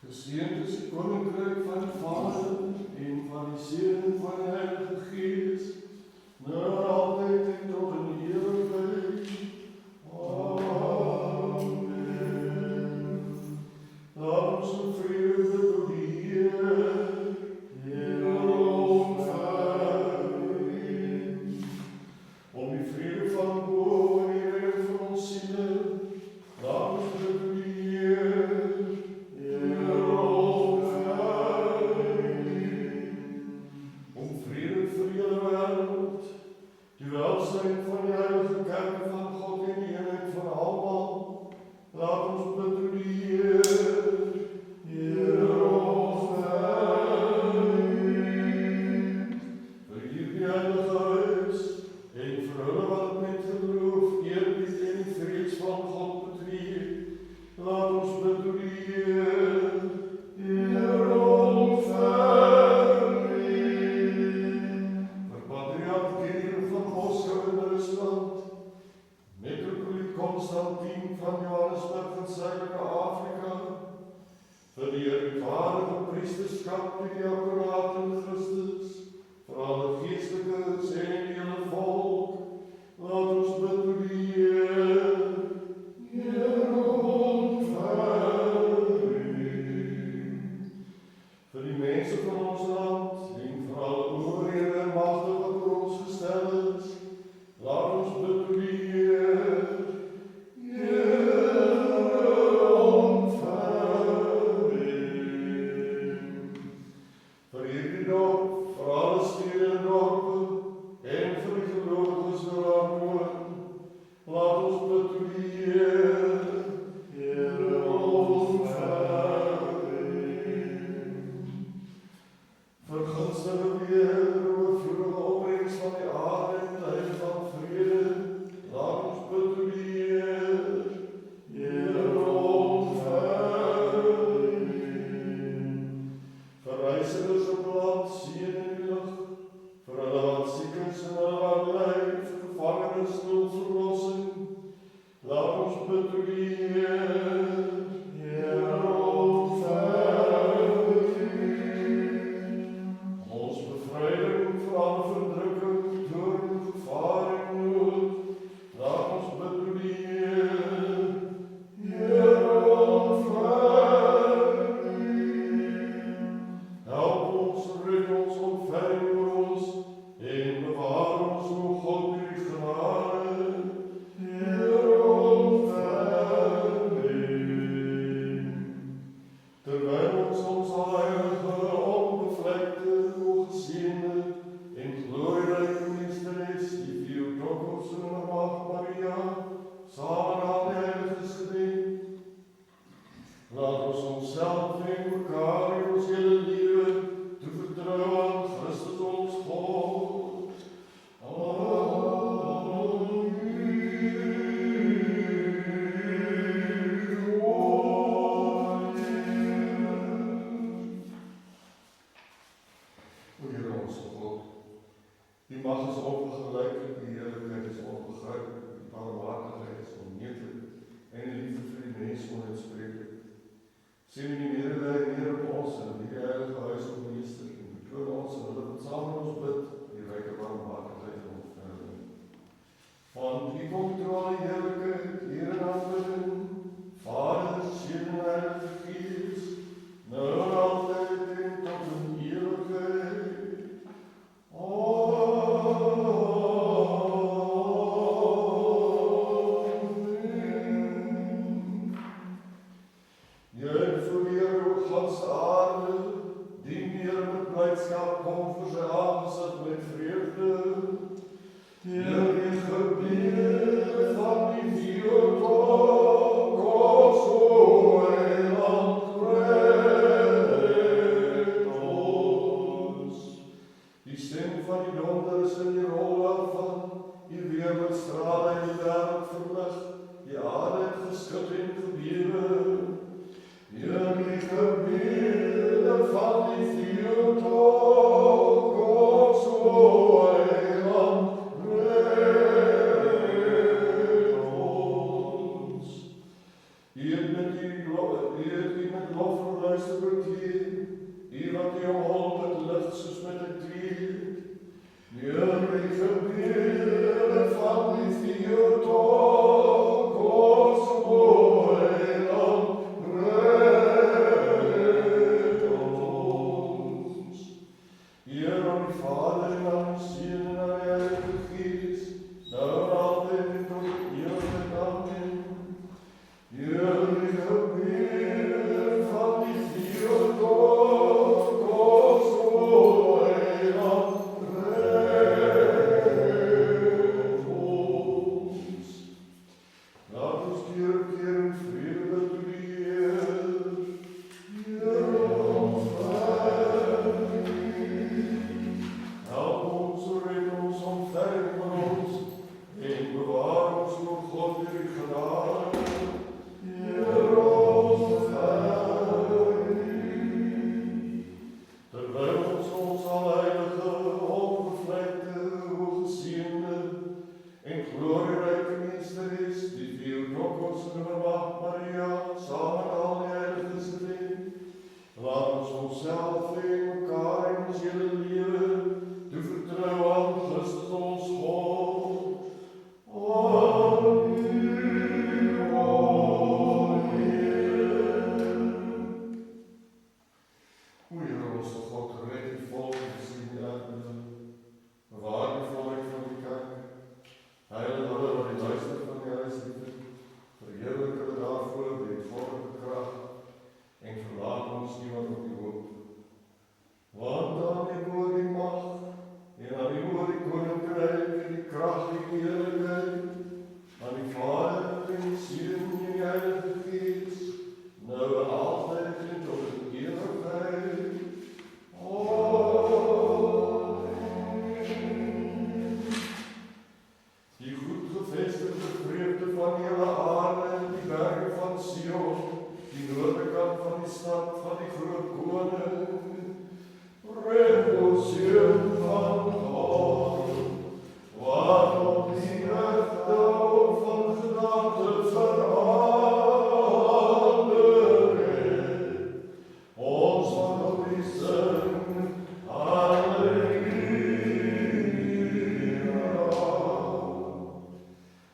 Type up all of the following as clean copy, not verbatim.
Geseend is het koninkrijk van de Vader en van die Seun van de Heilige Geest, nou altijd en tot in eeuwigheid. Amen. Laat ons in vrede bid tot die Heer. Heer ontferm. Om die vrede van bo en die redding van ons ziele, laat ons bid tot die Heer. Die welzijn van die heilige kerk van God en die eenheid van almal, laat ons bid tot die Heer. Heer ontferm. Vir hierdie heilige huis en vir hulle wat met geloof, eerbied en die vrees van God betree, laat ons bid tot die Heer. Heer ontferm. Vir patriarch Kirill van Moskou in Rusland, metropoliet Konstantin van Johannesburg in Suidelike Afrika, vir die ervare priesterskap en die akkuraat in Christus, vir alle geestelikes en die hele volk, laat ons bid tot die Heer. Heer ontferm. Vir die mense van ons land en vir alle oorhede en magte wat oor ons gestel is, laat ons bid tot die Heer. Heer ontferm. Vir hierdie dorp, vir alle stede en dorpe en vir die gelowiges wat daar woon, laat ons bid tot die Heer. Heer ontferm. Vergunstige weer, oorvloedige opbrengs van die aarde en tye van vrede, laat ons bid tot die Heer. Heer ontferm. Vir reisigers op land, see en in die lug, vir hulle wat siek is en hulle wat ly, vir gevangenes en verlossing, laat ons bid tot die Heer. Heer ontferm. Ons bevryding van verdrukking, dood, gevaar en nood, laat ons bid tot die Heer. Heer ontferm. Help ons, red ons, ontferm oor ons en bewaar ons, o God, met die genade. Heer ontferm. Terwyl ons heilige, onbevlekte, geseënde en glorieryke meesteres, die Theotokos en Maagd Maria, saam met al die heiliges gedenk, laat ons onsself en mekaar en ons hele lewe toevertrou aan Christus ons God. Amen. O Here ons God, die mag is onvergelyk, die heerlikheid is onbegryplik, die barmhartigheid is onmetelijk en die liefde vir die mens onuitspreeklik. Sien die medelee neer op ons en die heilige huis op meester en betoon ons en hulle wat saam met ons bid, die ryke barmhartigheid en ontferming. Want die kom toe al die heerlikheid, eer en aanbidding, Vader, Seun en Heilige Gees, nou en altyd en tot in ewigheid. Amen. Juich vir Heer, o ganse aarde, dien Heer met blydskap, kom vir sy aangesit met vreugde. Heer, die gebied van die Theotokos, o Heiland, red ons. Die stem van die donders en die rol daarvan, die weer met strale en die wêreld verlig, die aarde het geskud en gebewe. Heer, die gebede van die Theotokos, o Heiland, red die met lof verluisterd wordt hier, hier wat die omhoog met luchtjes met het trier. Jullie gebieden van die vier toch, ons mooi land, red ons. Hier aan die Vader en aan die Seen en aan die Heilige Geest, nou en altijd en tot eeuwig amen. Jullie gebieden van die vier toch, ons mooi land, red ons. Laat ons keer in vrede toe die Heer, ons help ons, red ons, ontferm van ons, en bewaar ons door God die genade. Heer, ons terwijl ons alheilige, onbevlekte, hooggeziende en glorierijke meester is, die Theotokos en de Maagd Maria, samen al die heiliges gedenk, laat ons onszelf en elkaar in ons hele leven toevertrouwen aan Christus ons God. Aan u, o Heer. O Heer, onze God, red die volk in zijn aarde. Bewaar die volk van die kerk. Heilig hulle wat die luister van die huisliefde. Verheerlijk hulle daarvoor met volle kracht. En verlaat ons niemand op die hoop. Want aan die woord die macht, en aan die woord die koninkrijk, en die kracht die eerlijkheid, aan die Vader en die Seen en die Heilige Geest, nou en altijd en tot in eeuwigheid. Amen. Die goed gevestigde vreugde van hele aarde, die bergen van Sion, die noordekant van die stad van die groot koning, red ons Seun van God, waarop die rechte van gedaante verander het. Ons van op die zin, halleluja.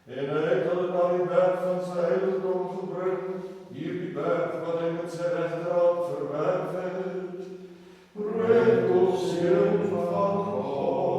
En hy het hulle na die berg van sy heiligdom gebring, hier die berg wat hy met sy rechterhand verwerf het. Red ons Seun van God,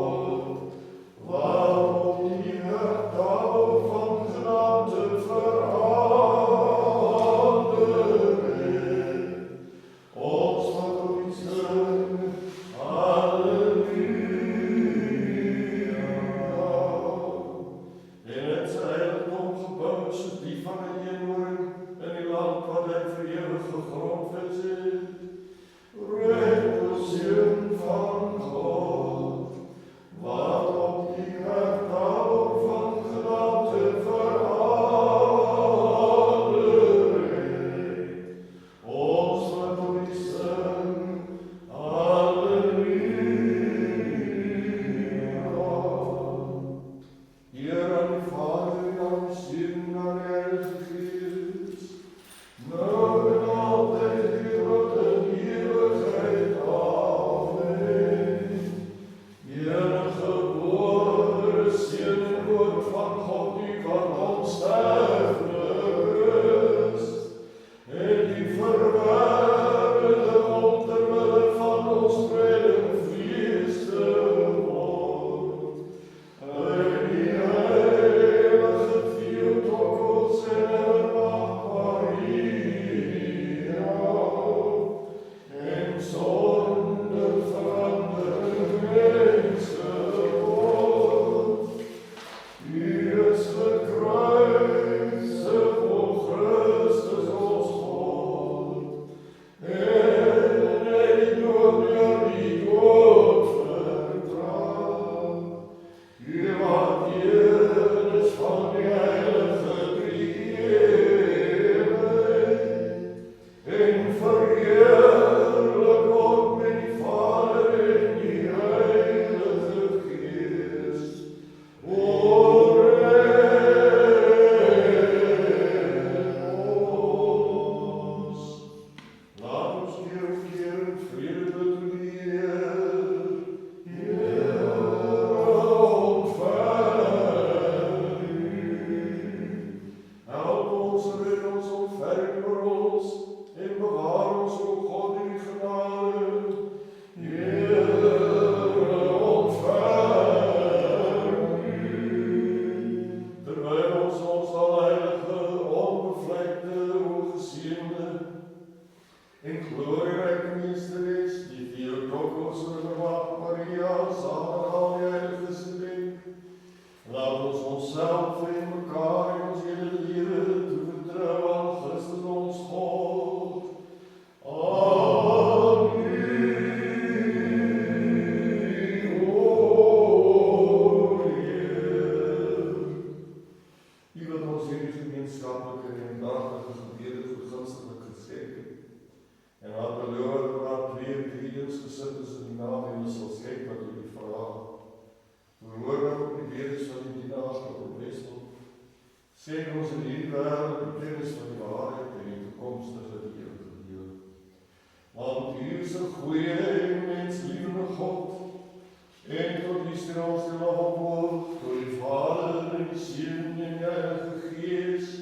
In glorierijke mysteries, die Theotokos, Maagd Maria, samen al die heiligen geding. Laat ons onszelf in elkaar in ons hele leven te vertrouwen aan Christus ons God. En laat de Lord waar twee of drie gezet is in die naam en ons sal skryf wat jullie vragen. Verhoor nou op die bedes van die dienaars wat op Westel. Seken ons in die wereld die kennis van die waarheid en die toekomstige die eeuwige deel. Want u is een goeie en menslievende God. En tot die stel ons die lof op, door die Vader en die Seun en die Heilige Geest.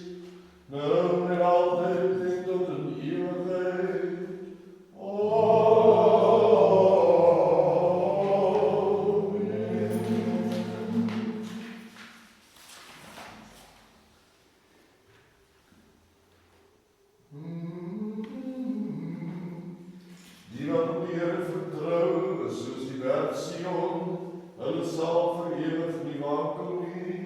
Nou en altijd en tot een eeuwigheid. Die wat op die Here vertrou, is soos die berg Sion, hulle sal vir ewig nie wankel nie.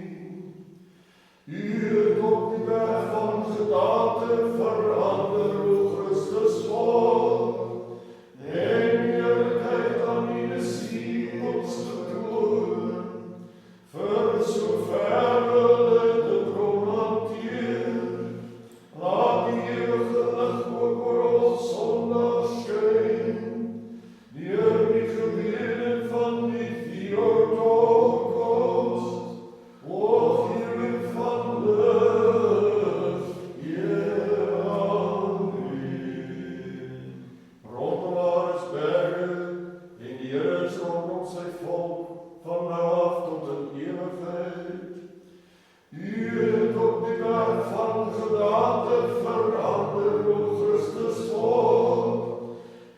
U het op die berg van gedaante verander, o Christus volk, en eerlijkheid aan die discipels getoon, vir sover hulle dit kon hanteer. Laat die eeuwige lig ook oor ons sondag skyn, deur die gebede van die Theotokos, o Heer van lig, Heer aan u. Rondom haar is berge, en die Here is rondom sy volk, van nou af tot in ewigheid. U het op die berg van gedaante verander, o Christus volk,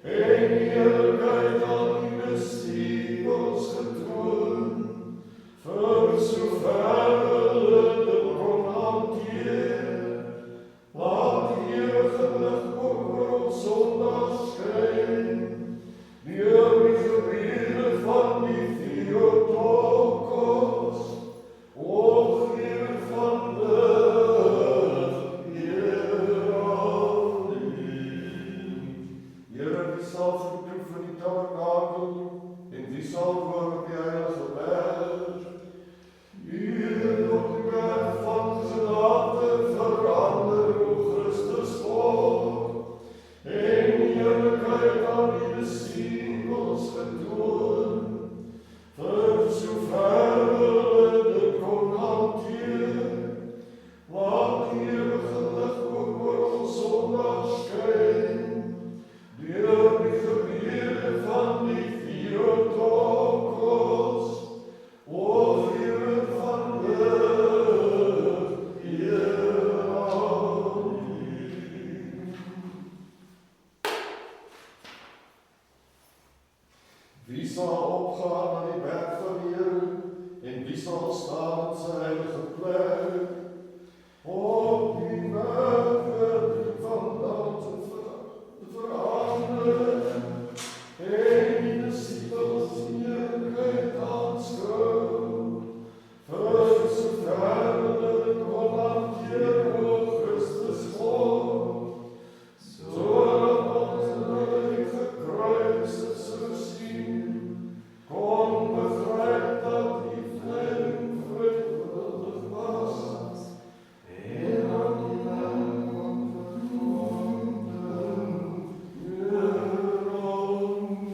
en eerlijkheid aan die discipels getoon, vir sover hulle dit kon hanteer. Laat die eeuwige lig ook oor ons sondag skyn, deur die gebede van die Theotokos, o Heer van lig, Heer aan u. Here, wie sal verproef in die tabernakel, en wie sal woon op die heilige berg? U het op die berg van gedaante verander, o Christus volk, en eerlijkheid aan die discipels getoon, vir sover hulle dit kon hanteer. Laat die eeuwige lig ook oor ons sondag skyn, deur die gebede van die Theotokos, o Heer van lig, Heer aan u. Wie sal opgaan aan die berg van die Here, en wie sal staan in sy heilige plek? Op die berg werd die vandaan te verander, en die discipels die eerlijkheid aanskou, vir sover hulle dit kon hanteer, o Christus volk, sodat ons hulle gekruisigd sou sien, kon begryp dat die vlek vrywillig was, en aan die naam van verloofden, Heer aan u.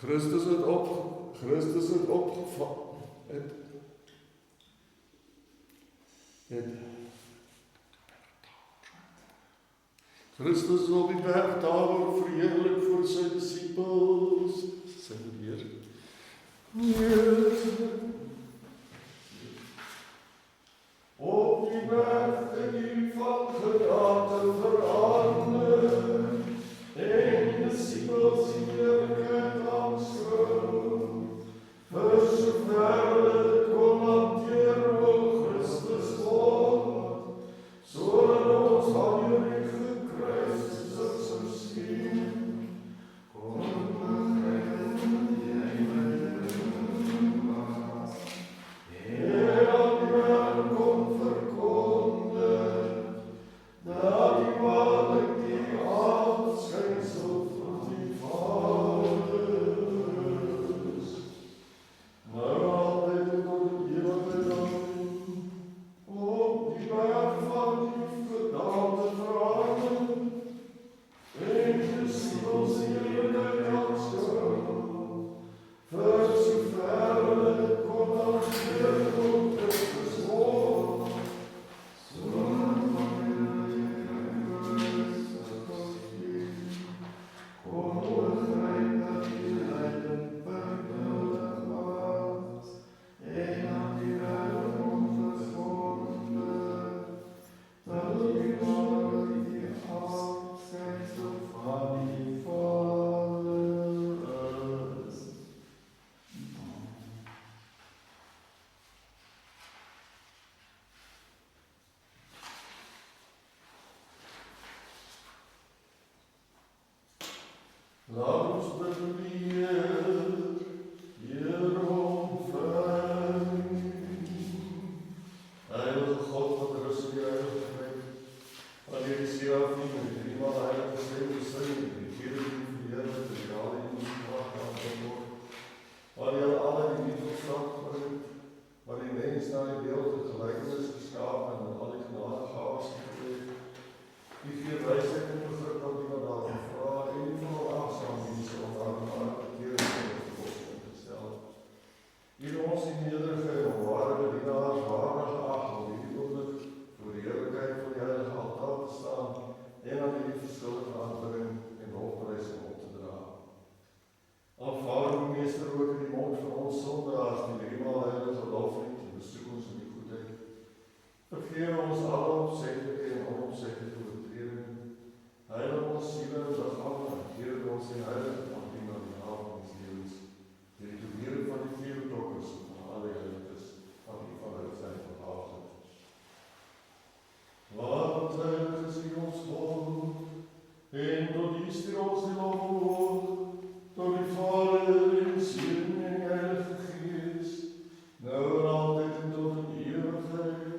Christus het opgevat. Christus op die berg Tabor verheerlik voor sy discipels. Sy weer. Op die berg het u van gedaante verander, en die Laat ons bid tot die Heer, Heer ontvang. Heilige God, wat rus in die heiligheid, wanneer die Serafim en die driemaal heilige stem gesing, die Cherubim verheerlik, die Radium gewacht aan word, wanneer alle die liefde tot stand bring, wanneer die mens na die beeld en gelijkenis geskapen en al die genade gaves gekreeg, die vier wysheid en begrip aan die wat daarom vra, en die verwaarzaam mense om daarom maar verkeerd en verkosten gestel. Hier ons die nederige en ware bedienaars waardig geacht om die oomblik voor die heerlijkheid van die heilige altaar te staan en aan die verskillende aanbidding en lofprysing op te dra. Aanvaar die meester ook in die mond van ons sondaars die driemaal heilige loflied en besoek ons in die goedheid. Vergeef ons alle opzettelijke en onopzettelijke oortredingen. Heilig ons siele en begaven en keer ons in heilige van die na die naam van ons levens. Die toebering van die vier betrokkers van alle heiliges van die vanuit zijn verhaal. Wat heilig is die ons God, en tot die stuur ons die lof, tot die Vader en Seun en Heilige Geest, nou en altyd en tot in eeuwigheid.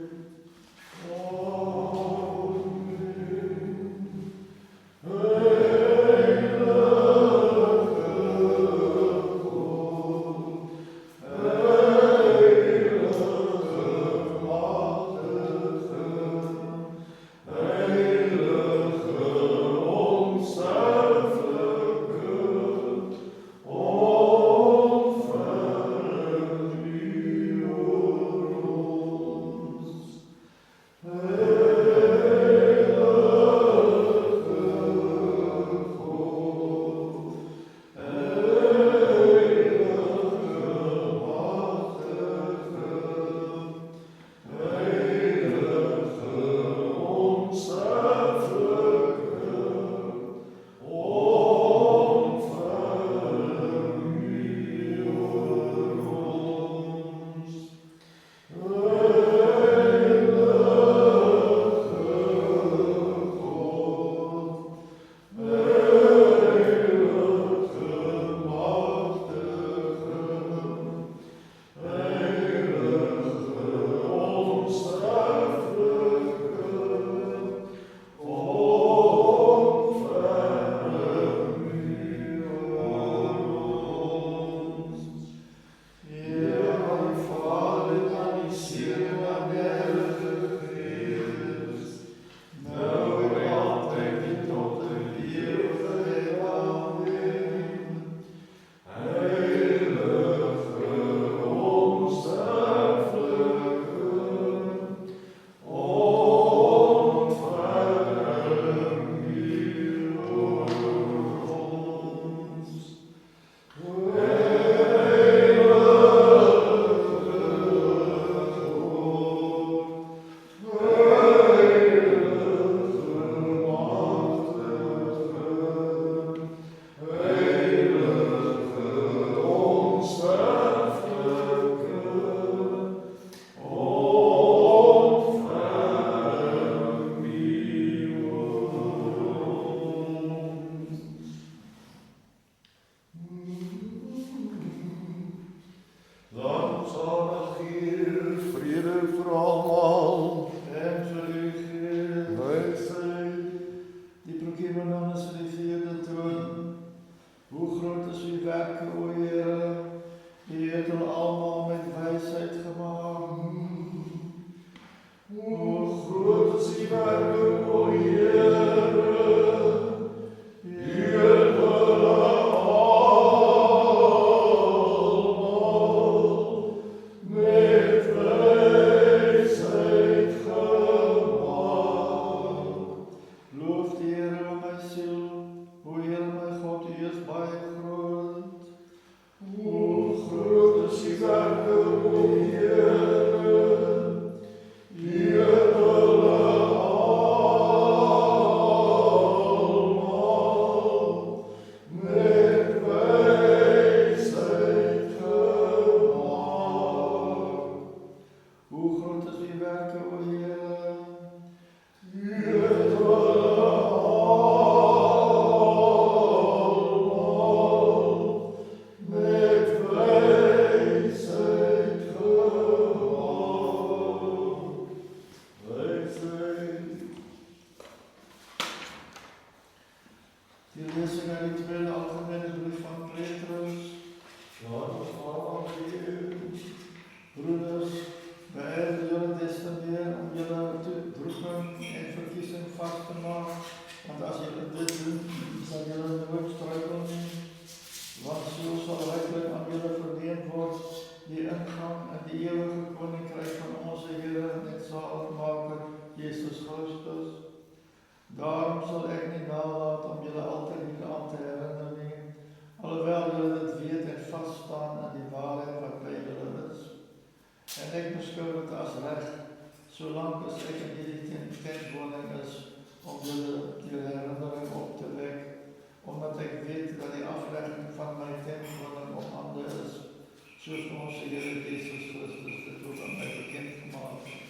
Die lezing uit die tweede algemene brief van Petrus. Broeders, beëindig julle testament om julle roeping en verkiesing vast te maak, want as julle dit doen, sal julle nooit struikel nie, want so sal ryklik aan julle verleen word die ingang in die ewige koninkryk van onze Here en Zaligmaker Jesus Christus. Daarom sal ek nie nalat om julle altyd hieraan te herinner nie, alhoewel julle dit weet en vaststaan in die waarheid wat by julle is. En ek beskou dit as reg, solank as ek in hierdie tentwoning is, om julle die herinnering op te wek, omdat ek weet dat die aflegging van my tentwoning op hande is, soos onze Here Jesus Christus dit ook aan my bekend gemaakt het.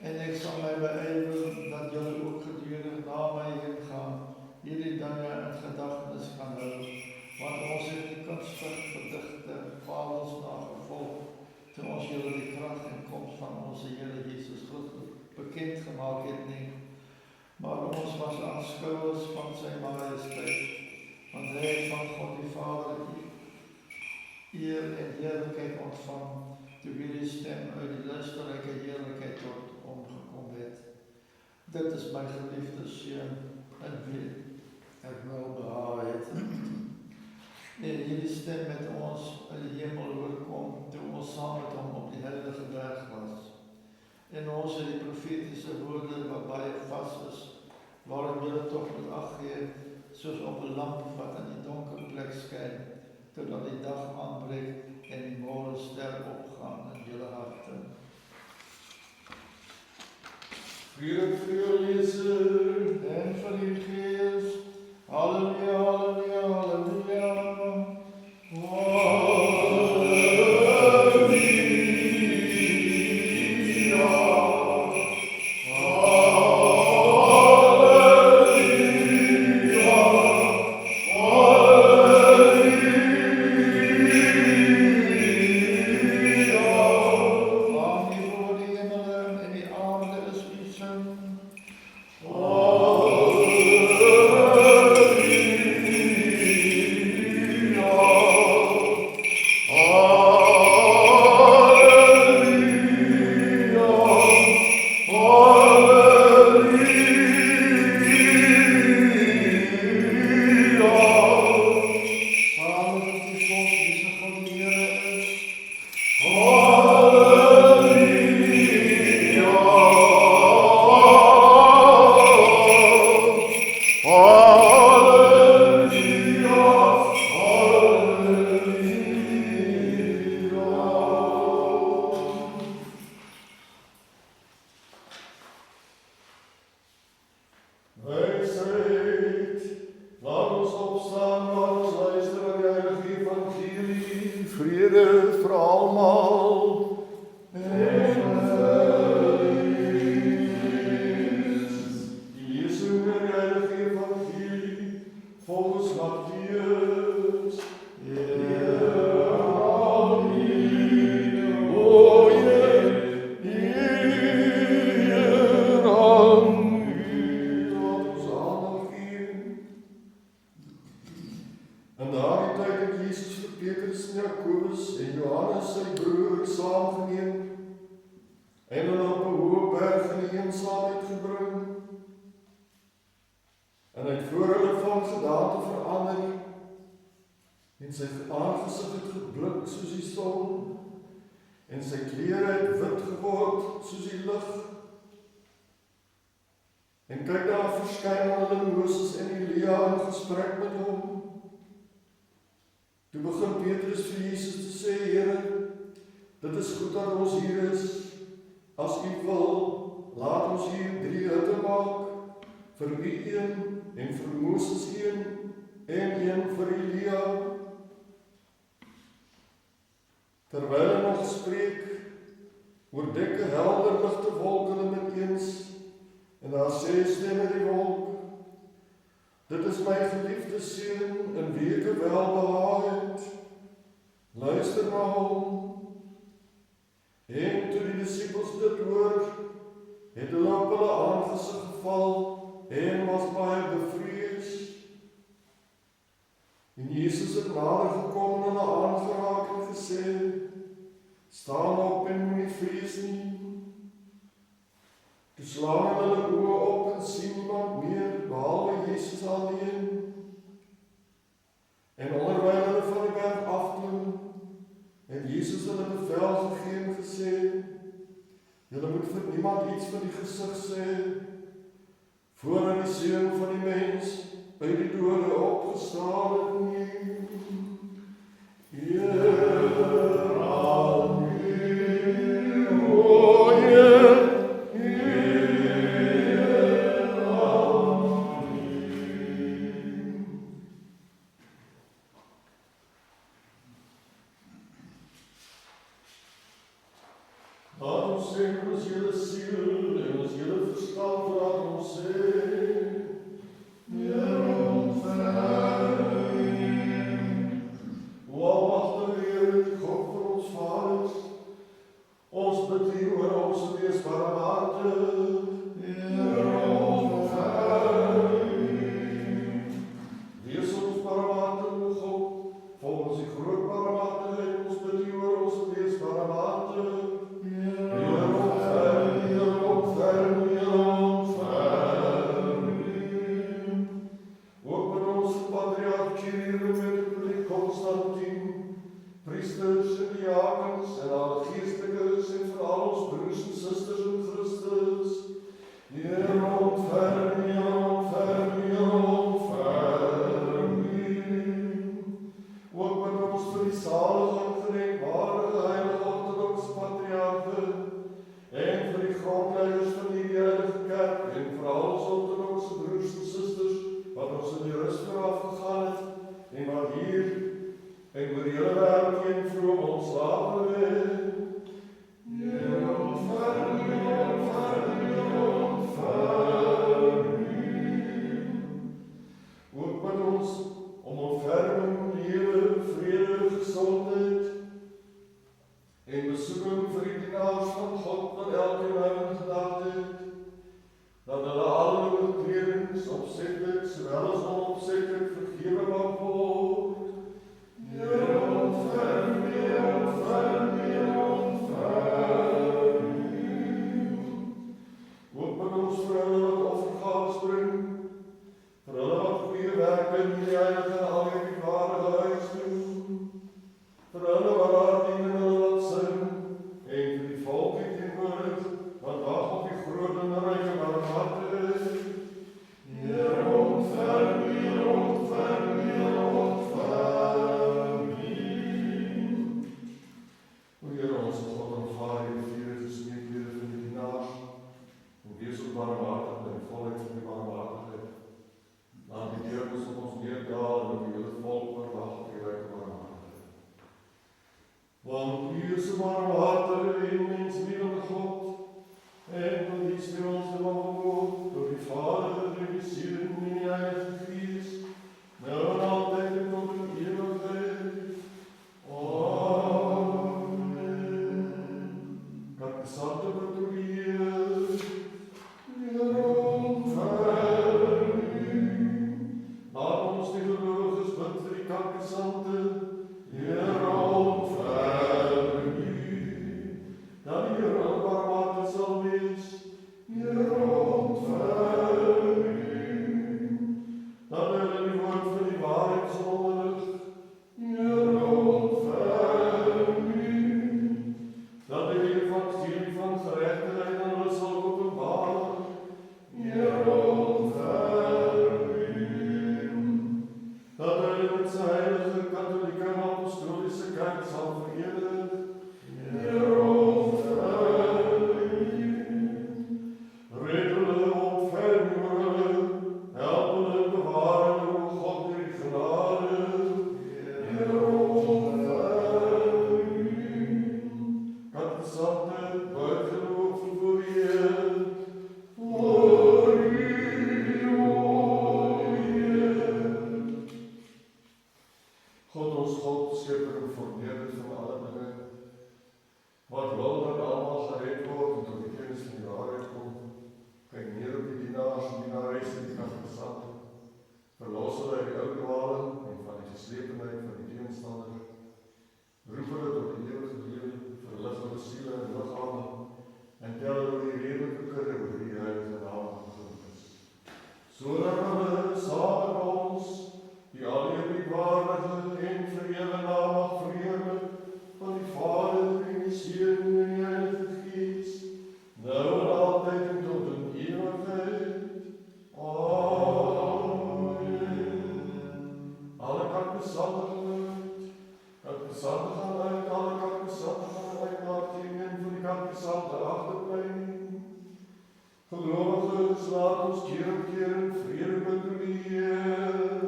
En ek sal my beywer dat julle ook gedurig na my heen gaan, hierdie dinge in gedagtenis kan hou, want ons het die kunstig verdigte fabels nagevolg, toe ons julle die kracht en komst van onze Here Jesus Christus bekend gemaakt het nie, maar ons was aanskouwers van sy majesteit, want hy het van God die Vader eer en heerlijkheid ontvang, toe hierdie stem uit die luisterryke heerlijkheid tot omgekom het. Dit is my geliefde seun, in wie ek wel behaag het. En hierdie stem met ons in die hemel oorkom, toe ons saam met hom op die heilige berg was. En ons het die profetiese woorde wat baie vast is, waarom julle toch moet ag gee, soos op 'n lamp wat in die donker plek skyn, totdat die dag aanbreek en die morgenster opgaan in julle harte. Vrede vir jou leser en vir die gees. Halleluja, halleluja, halleluja. Terwyl hy nog spreek, oordekke helder ligte wolke hulle met eens, en daar sê stem in die wolk, dit is my geliefde seun, in wie ek welbehaag het, luister na hom. En toe die disippels dit hoor, het hulle op hulle aangesig geval, en was baie bevrees, nader gekom en hulle aangeraak en gesê, staan op en moenie vrees nie. Toe slaan hulle oë op en sien niemand meer, behalwe Jesus alleen. En onderwyl hulle van die berg afklim, het Jesus hulle bevel gegee en gesê, julle moet vir niemand iets van die gesig sê, voordat die Seun van die mens by die dode opgestaan het nie. Heer, aan U, o Heer, Heer, aan U. Laat ons sê, ons hele siel en ons hele verstand, laat ons sê, Heer, o almagtige Heer, die God van ons vaders, ons bid U oor ons wees barmhartig. Heer, wees ons barmhartig, o God, volgens die groot barmhartigheid, ons bid U oor ons wees barmhartig. Priesters en diakens en alle geestelikes en vir al ons broers en susters in Christus. Heer, ontferm U, ontferm U, ontferm U. Ook met ons vir die salige en gedenkwaardige heilige ortodokse patriarge en vir die grondleggers van die Heilige Kerk en vir al ons ortodokse broers en susters wat ons in die rus vooraf gegaan het en wat hier en oor julle wêreld heen vroom ontslape lê. Heer, ontferm U, ontferm U, ontferm U. Ook met ons om ontferming, lewe, vrede, gesondheid en besoeking vir die dienaars van God wat elke nou in gedagte het, dat hulle al hulle oortredings opsetlik sowel as onopsetlik vergewe mag word. Heer, ontferm U, ontferm U, ontferm U. Ook met ons vir hulle wat offergawes bring, vir hulle wat goeie werke in die heilige en al die waardige huis doen, vir hulle wat daar dien en hulle wat sing, en vir die volk die teenwoordig, wat wag op die groot en ryke barmhartigheid. Heer, ontferm U, ontferm U, ontferm U. O Heer, ons God en Vader, die vurige smeeklede van die dienaars, en wees ook barmhartig en volheid van die barmhartigheid. Laat die deernis op ons neerdaal en op die hele volk verwag op die ryke barmhartigheid. Want U is 'n barmhartige en menslievende God, en tot die stem ons te mag behoort, door die Vader, die Seun en die Heilige Gees, nou en altyd en tot in ewigheid. Santa Maria, Heer, ontferm U. Laat ons die gelowiges bid vir die kankesante, Heer, ontferm U. Dat die Heer hulle barmhartig sal wees, Heer, ontferm U. Dat hulle die woord van die waarheid sal onderrig, Heer, ontferm U. Dat die evangelie van geregtigheid aan hulle sal openbaar, Heer, ontferm U. Dat hulle met sy heilige katholieke en apostoliese kerk sal verenig, Heer, ontferm U. Red hulle, ontferm hulle, help hulle, bewaar hulle, o God, deur die genade, Heer, ontferm U. Kankesante, buig geloof voor U, Heer, voor U, o Heer. God, ons God, skepper en vermeerder van alle dinge, wat wil dat almal gered word en tot die kennis van die waarheid kom. Kyk neer op die dienaars en dienares en die kankesante. Verlos hulle uit die ou dwaling en van die geslepenheid van die keer op keer in vrede betreur.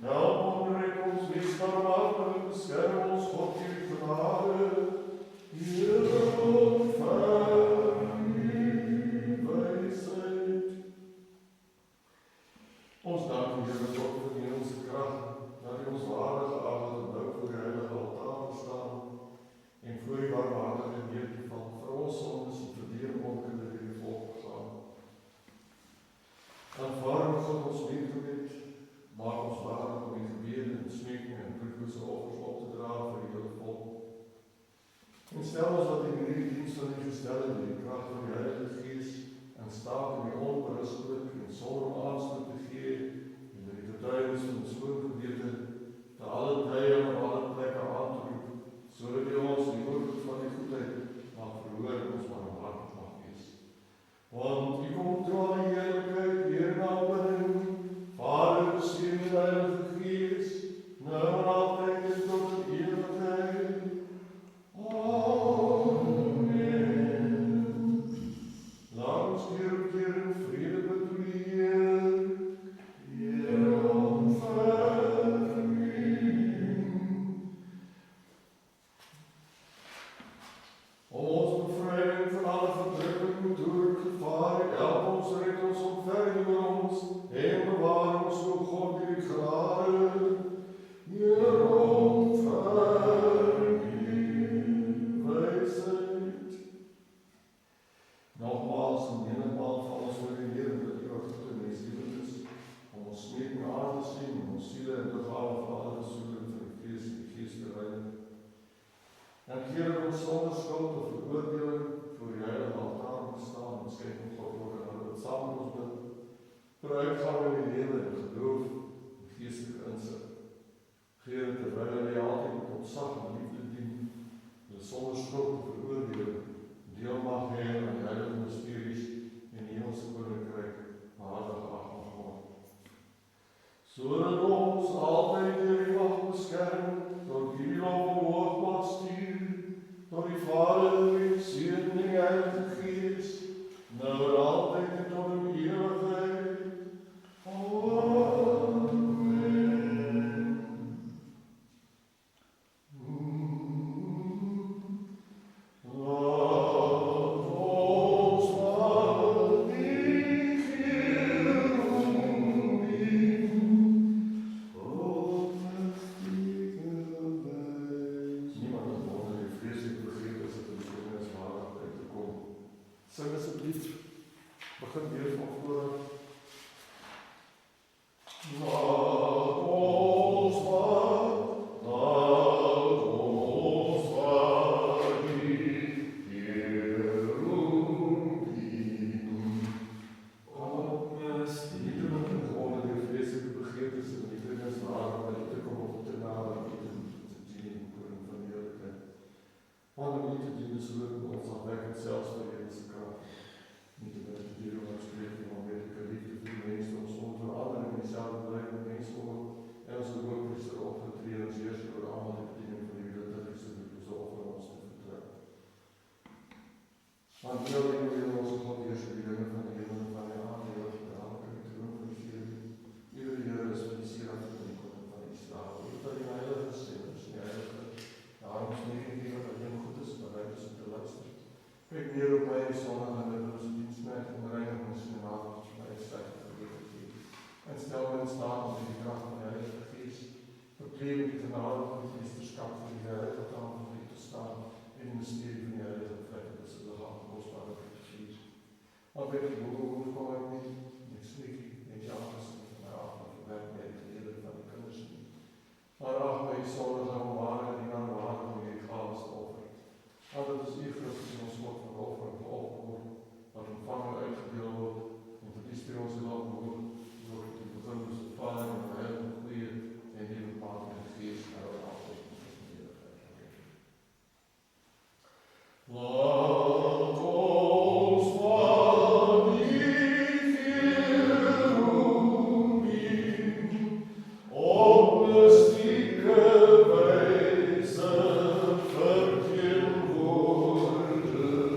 Help ons, red ons, wees barmhartig, beskerm ons, God, uw genade. Here, ontferm uw wysheid. Ons dank u, Here God, vir die hemelse krag, dat u ons waardig geag het om nou voor die heilige altaar te staan en voor die barmhartige neer te val vir ons sondes en vir die onkunde die u volk begaan. Aanvaar, God, ons liefgebed, maak ons waardig om die gebede en smeking en bloedloose offers op te dra vir die hele volk. En stel ons dat in hierdie dienst van die gestelling die kracht van die Heilige Gees in staat om die onberispelijk en sonder aanstoot te gee en met die getuienis van die skoongebede te alle tye en op alle plekke aan te roep, sodat die ons die oorvloed van die goedheid mag verhoor en ons barmhartig mag wees. Want u kom toe aan die heerlijkheid, Heer en aanbidding, Vader, Seun en Heilige Gees, nou en altyd en tot in ewigheid. Amen. Laat ons keer op keer in vrede betreur. Here, ontferm u. Om ons bevryding van alle verdrukking, dood, gevaar, help ons, red ons, ontferm ons en bewaar ons, o God, die genade. Here, ontferm u wysheid. Nogmaals en menigmaal val ons voor die Here dat u wat goed en menslievend is, om ons smeking aan te sien, om ons siele en liggame van alle besoedeling van die vlees en die gees te reinig. En gee dat ons sonder skuld of veroordeling voor die heilige altaar moet staan en skenk ons God word en hulle wat saam met ons bid, vir uitgang in die lewe en geloof en geestelike insig. Gee dat terwyl hulle altyd met ontzag en liefde dien, hulle sonder skuld of veroordeling deel mag hê aan die heilige mysteries en die hemelse koninkryk waardig geag mag word. Sodat ons altyd deur die mag beskerm, tot die lof omhoog mag stuur, tot die Vader, die Seun en die Heilige Gees, nou en altyd en tot in ewigheid. Amen. Sing asseblief, begin weer van voor. Laat ons wat die Heer roem. Op mystie. Nie te begin onder die vleeslike begeertes en die dinges waar jy te kom op te nader en te dien in koning van die heerlijkheid. Want om nie te dien is ook ons afwekkend selfs vir hemelse krag. Niet te met die om te spreken van werkelijke liefde voor de mensen, ons onveranderen in diezelfde beleid met mensen over. En onze hoogpriester opgetreden als eerste door allemaal de bediening van die willetigste zo over ons te vertrouwen. Want niet alleen willen onze God eerst de dingen van de hemel en van de aarde, die wordt gedaan kunnen doen van de Heer. Iedere Heer is van die sieraf van de koning van Israël. Niet dat die heilige zin is, die heilige. Daarom is niet gegeven dat hem goed is, maar wij is om te luisteren. Kijk neer op mij, zondag en middels dienstmeid en reinigings en majesteit vergeven. En stel me in staat om die kracht van de Heilige Geest, verkleed ik de genade van de priesterschap van die heilige taal van die te staan in het mysterie van die heilige vlekken, dat ze de hand kostbare vier. Want weet je, hoe kom ik niet? Ik smeek niet anders, maar af en verwerk mij de geleerde van de kinders niet. Maar af mij zondige en onwaardige die naar de waarde van die gaves over. Want het is hier Christus in ons woord van over en geopend wordt, wat ontvangen uitgedeeld wordt, en verliest bij ons gelopen wordt, door de begunst van Vader en de Heilige Goeie en die bepaalt in de Geest naar de afkomst van de eeuwigheid. Laat ons van die Heer roemen, op mystieke wijze vertegenwoordigen.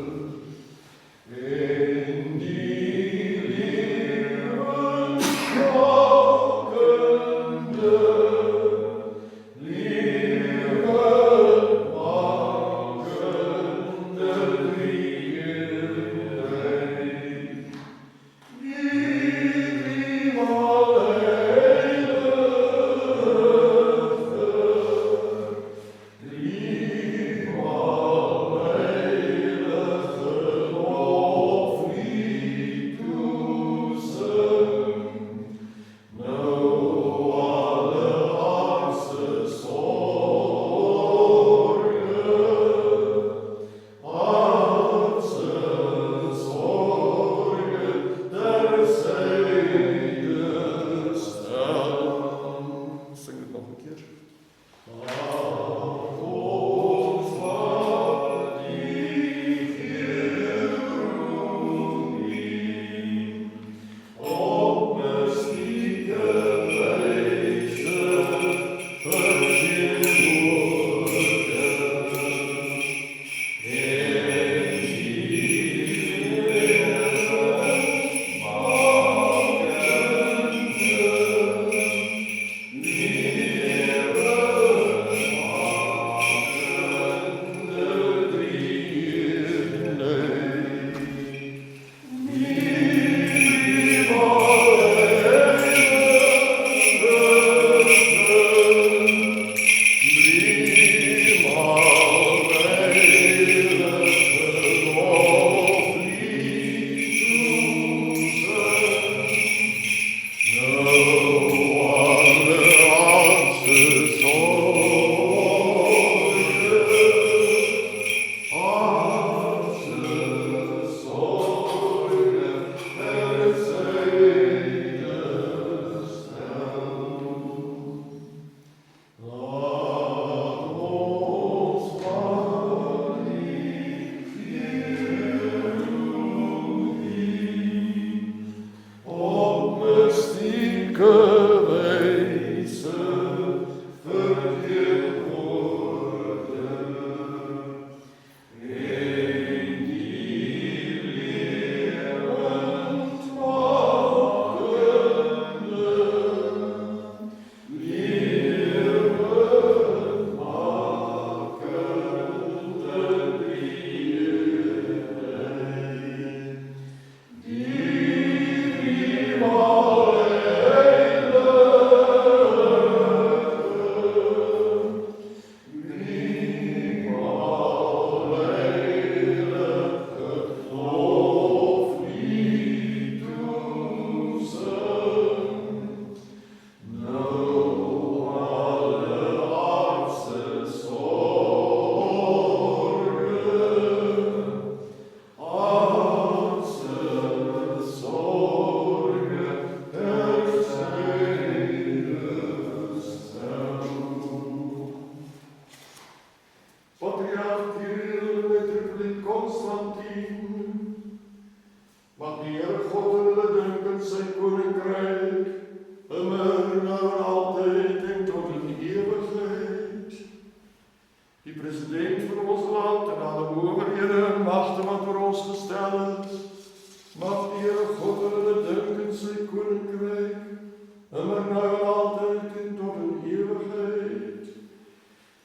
maar nu en altijd en tot een eeuwigheid.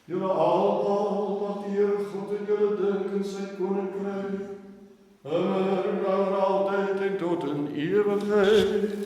Jullie allemaal mag die Heer God in jullie denken zijn koninkrijk, maar nu en altijd en tot een eeuwigheid.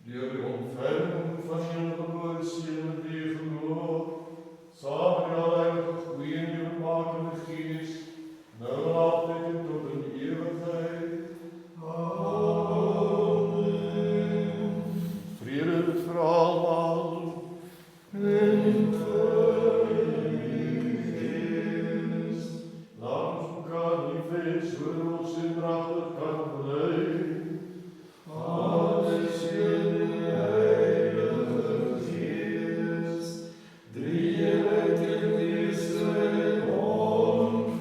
die ontferming van je geboren ziel en weer geloof, samen in allerlei goede en nieuwmakende geest, nou en altijd en tot in eeuwigheid. Amen. Vrede voor allemaal. En voor geest. Laat ons elkaar lief hê, sodat ons eendrachtig kan beleven. Vader, Seun en Heilige Geest, drie-eenheid in wezen en onverdeeld.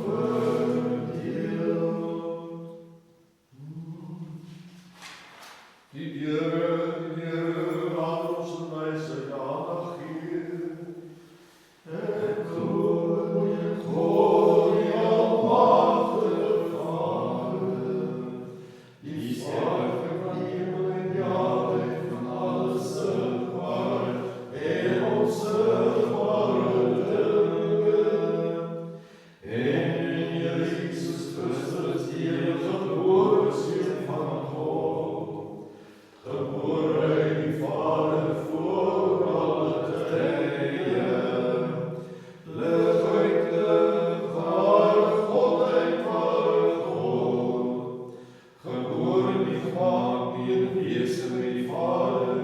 Die Here, laat ons in wysheid aandag gee. En glorie, almagtige Vader, die Skepper van hemel en die aarde en van alles zichtbare en onzichtbare dingen. En in Jezus Christus, die geboren Seun van God, geboren uit die Vader voor alle tijden, lig uit lig, ware God uit ware God, geboren die gemaakt, die in wezen met die Vader,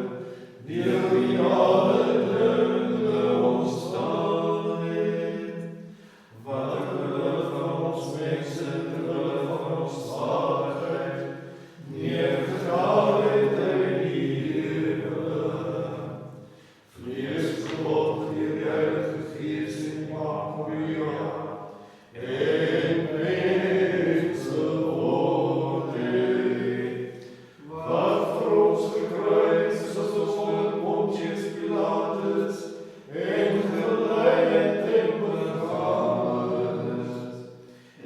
die wie alle dingen ontstaan het, wat terwille van ons mensen, terwille van ons zaligheid, neergegaan het uit die hemelen. Vlees geword deur die Heilige Gees en Maag Maria, en mens geword het, wat vir ons gekruis is onder Pontius Pilatus, en gelei het en begrawe is,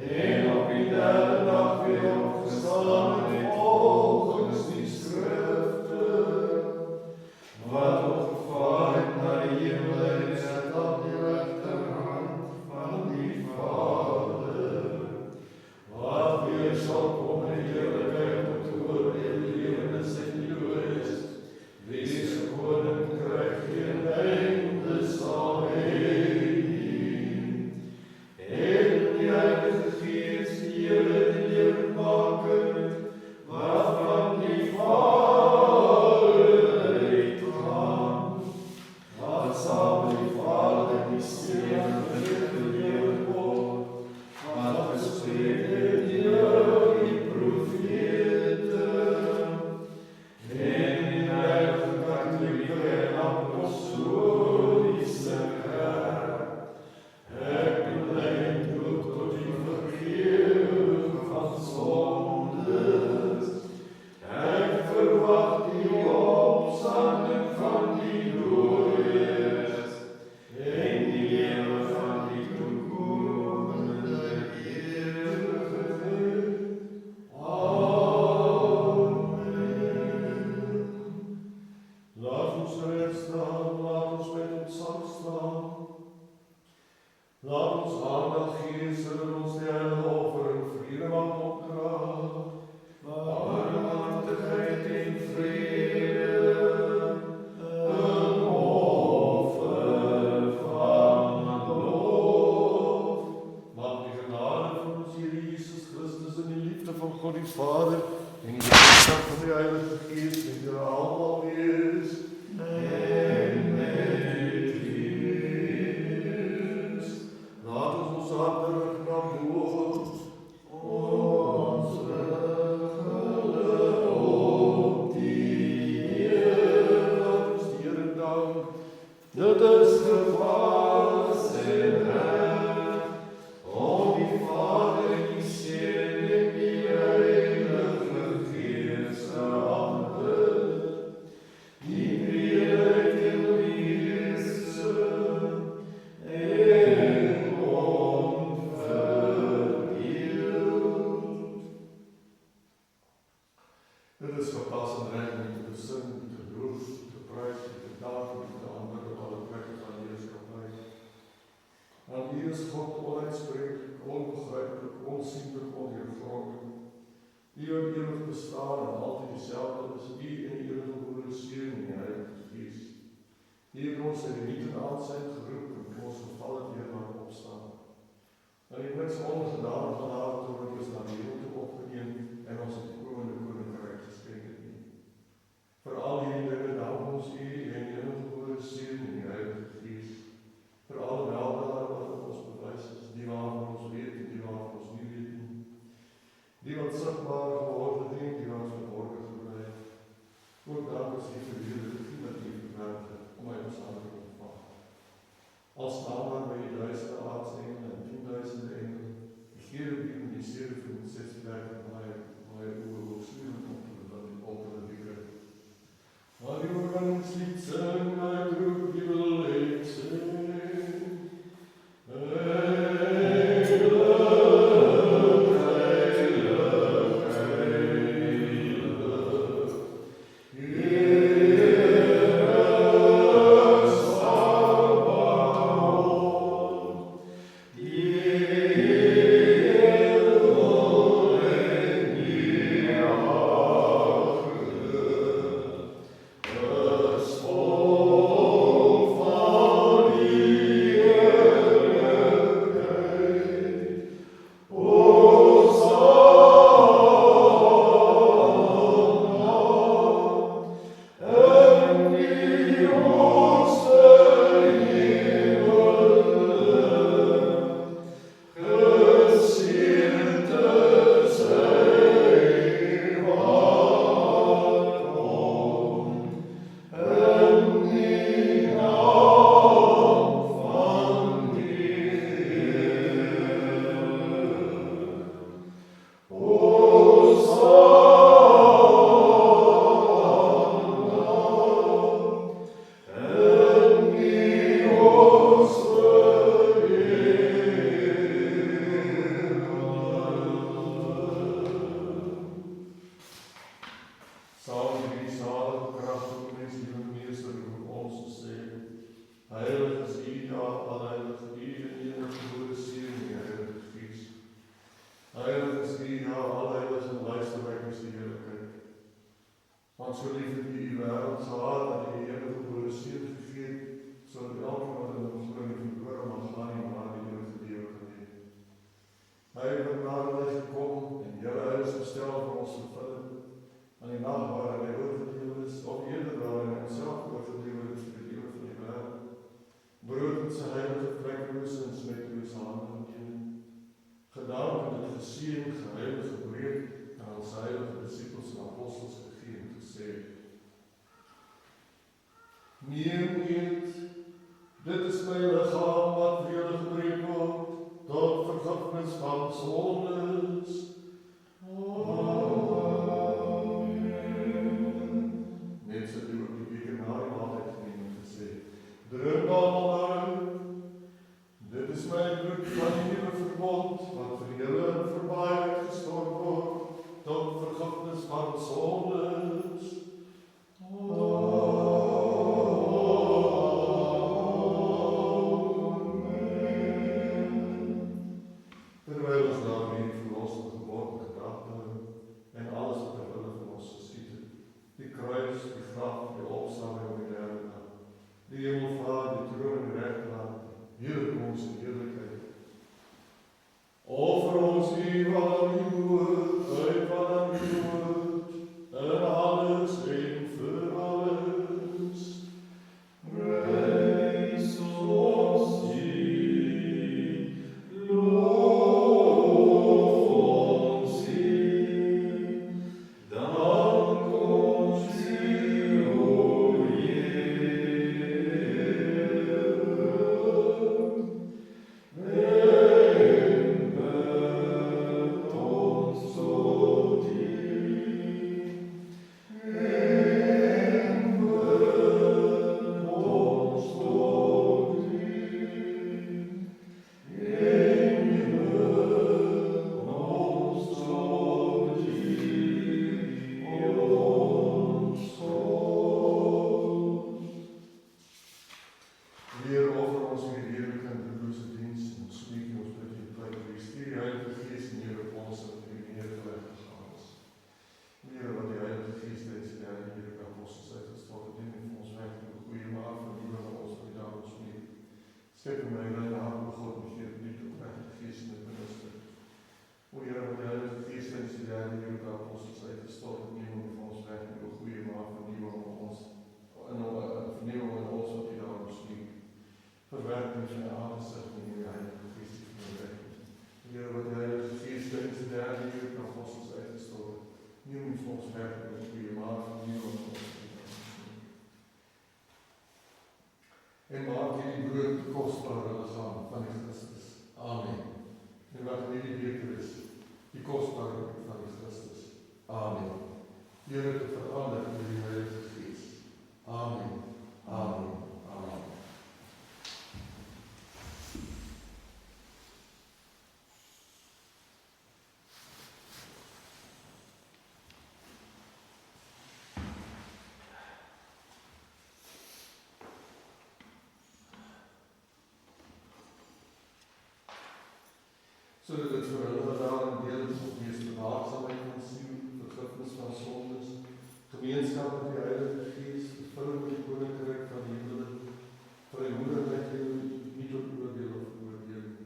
en op die derde dag weer opgestaan het volgens die Skrifte, wat opgevaar het na die hemel en sit op die regterhand van die Vader, wat weer sal kom in heerlikheid om te oordeel die lewendes en die doodes, wie se koninkryk geen einde sal hê. En die Heilige Gees, die Here die lewendmaker, wat van die Vader uitgaan, wat saam met die Vader en die Seun geleef word, wat gespreek het deur die profete, en die heilige katholieke en apostoliese kerk, ek bely en doop tot die vergeving van sondes. Ek verwag die opstanding van die dooies en die lewe van die toekomende ewigheid. Amen. Laat ons recht staan, laat ons met ontzag staan. Laat ons aandag gee, sodat ons die heilige offer en vrede mag opdra. Barmhartigheid en vrede, een offer van lof. Mag die genade van ons Here Jesus Christus en die liefde van God die Vader en die gemeenskap van die Heilige Gees met julle almal wees. En met u gees. Laat ons ons harte rig na bo. Ons rig hulle op die Heer. Laat ons die Here dank. Dit is gewas en reg om die Vader en die Seun en die Heilige lied zing, uitroep die wil ek sing. Here te verander in die Heilige Gees. Amen. sodat dit vir hulle wat daarin deel is op meeste waaksaamheid van siel, vergifnis van sondes, gemeenskap met die Heilige Gees, vervulling met die Koninkryk van die hemele, vrymoedigheid nie tot oordeel of oordeling.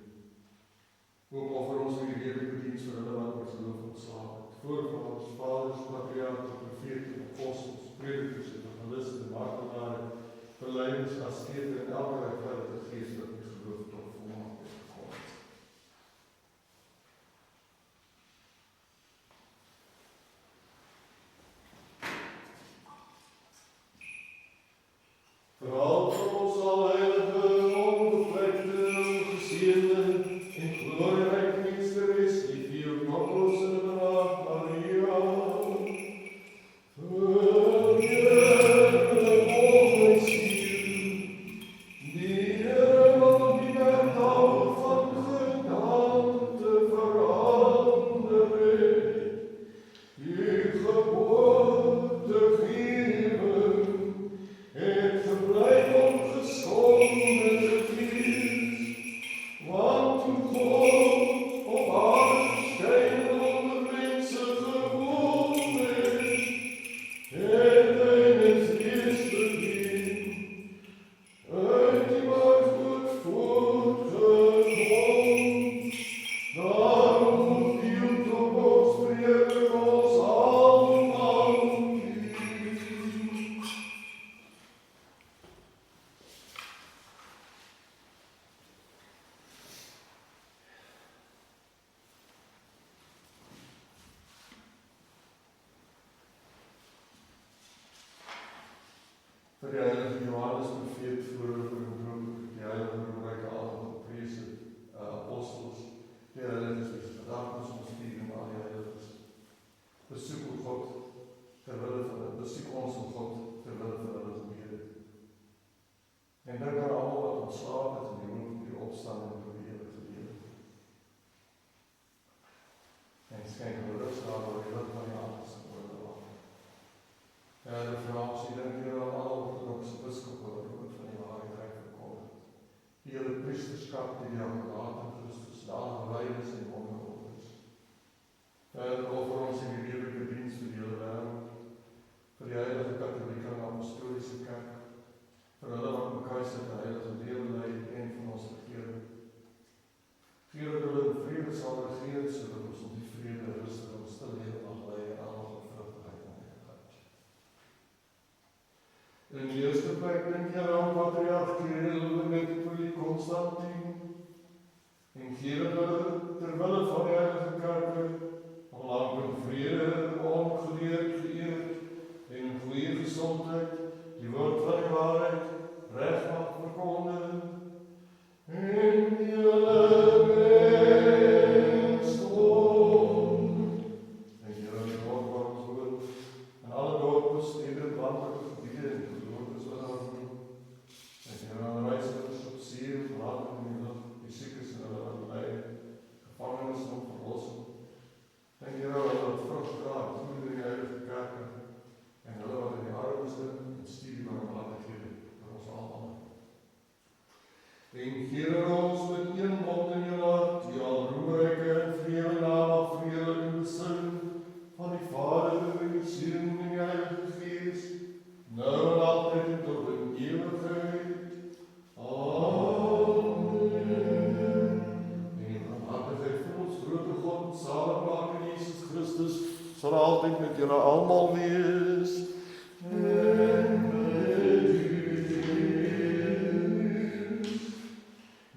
Ook offer ons in die redelike diens vir hulle wat oor geloof ontslaap het, voorvaders, vaders, patriarche, profete, apostels, predikers, evangeliste, martelare, verleiders, askete en elke regverdige gees wat met geloof tot volmaak het gekom het. Verhaal van ons alheilige, onbevlekte, geseënde en glorieryke meesteres, die vier knokkels in die Maagd Maria. Vir die heilige Johannes profeet voor hulle verroep, die heilige roemryke almal geprese apostels, die heiliges is gedagtes ons viering aan die heiliges. Besoek ons God ter wille van hulle, besoek ons God ter wille van hulle gebede. En dink aan almal wat ontslaap het in die roep, die opstanding van die ewige lewe. En skenk hulle rustig oor die lig van die aangesig oor hulle wag. De vraag is, dink hier aan alle orthodoxe biskoppe wat ook van die waarheid verkondig. Die hele priesterskap, die diakonaat in Christus, de aangewydes en ongeloofdes. Verder offer ons in die redelike diens vir die hele wêreld, vir die heilige katholieke en apostoliese kerk, vir hulle wat bekruisigde heilige lewe lei en van ons regering. Gee dat hulle in vrede sal regeer, sodat ons op die vrede rustig en stil lewe mag lei en almal vrugtigheid en heiligheid. In die eerste plek dink jy aan patriarch Kirill met die Konstantin en gee hulle ter wille van die heilige kerke al lang in vrede, ongeleerd geëerd en in goeie gesondheid die woord van die waarheid reg mag verkondig en die hulle mensdom en jy hulle woord wat ons hoor en alle dorpe, stede, landelijke gebiede en geloofdes wat daar doen en jy hulle reisgers op see, land en die lucht, die siekes en hulle wat lei, gevangenis en verlossing en jy hulle wat vrug draag, voed in die heilige kerke en hulle wat in die armste en studie van hulle laat gee vir ons allemaal. En gee ons met een mond in jou hart, die al roemryke en vrede naam mag vrede in besin van die Vader en die Seun en die Heilige Gees, nou en altyd en tot in ewigheid. Amen. En die barmhartigheid van ons grote God en zaligmaker Jesus Christus sal altyd met julle almal wees. En met u gees.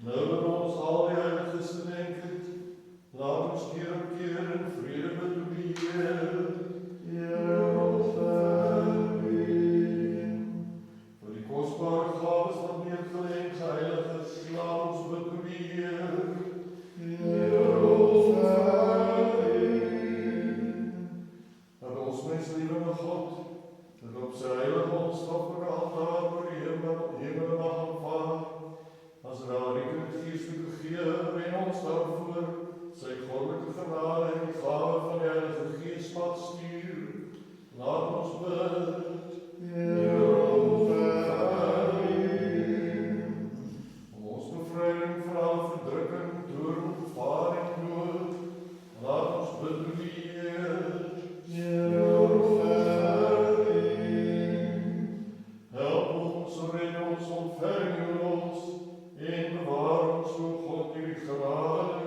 Nou in ons al die heiliges gedenk het, laat ons keer op keer in vrede met u beheer. Heer ons verween. Vir die kostbare gaves van meergele en geheiliges, laat ons met u beheer. Heer ons verween. Dat ons mens liewende God ontferm ons en bewaar ons, o God, die genade.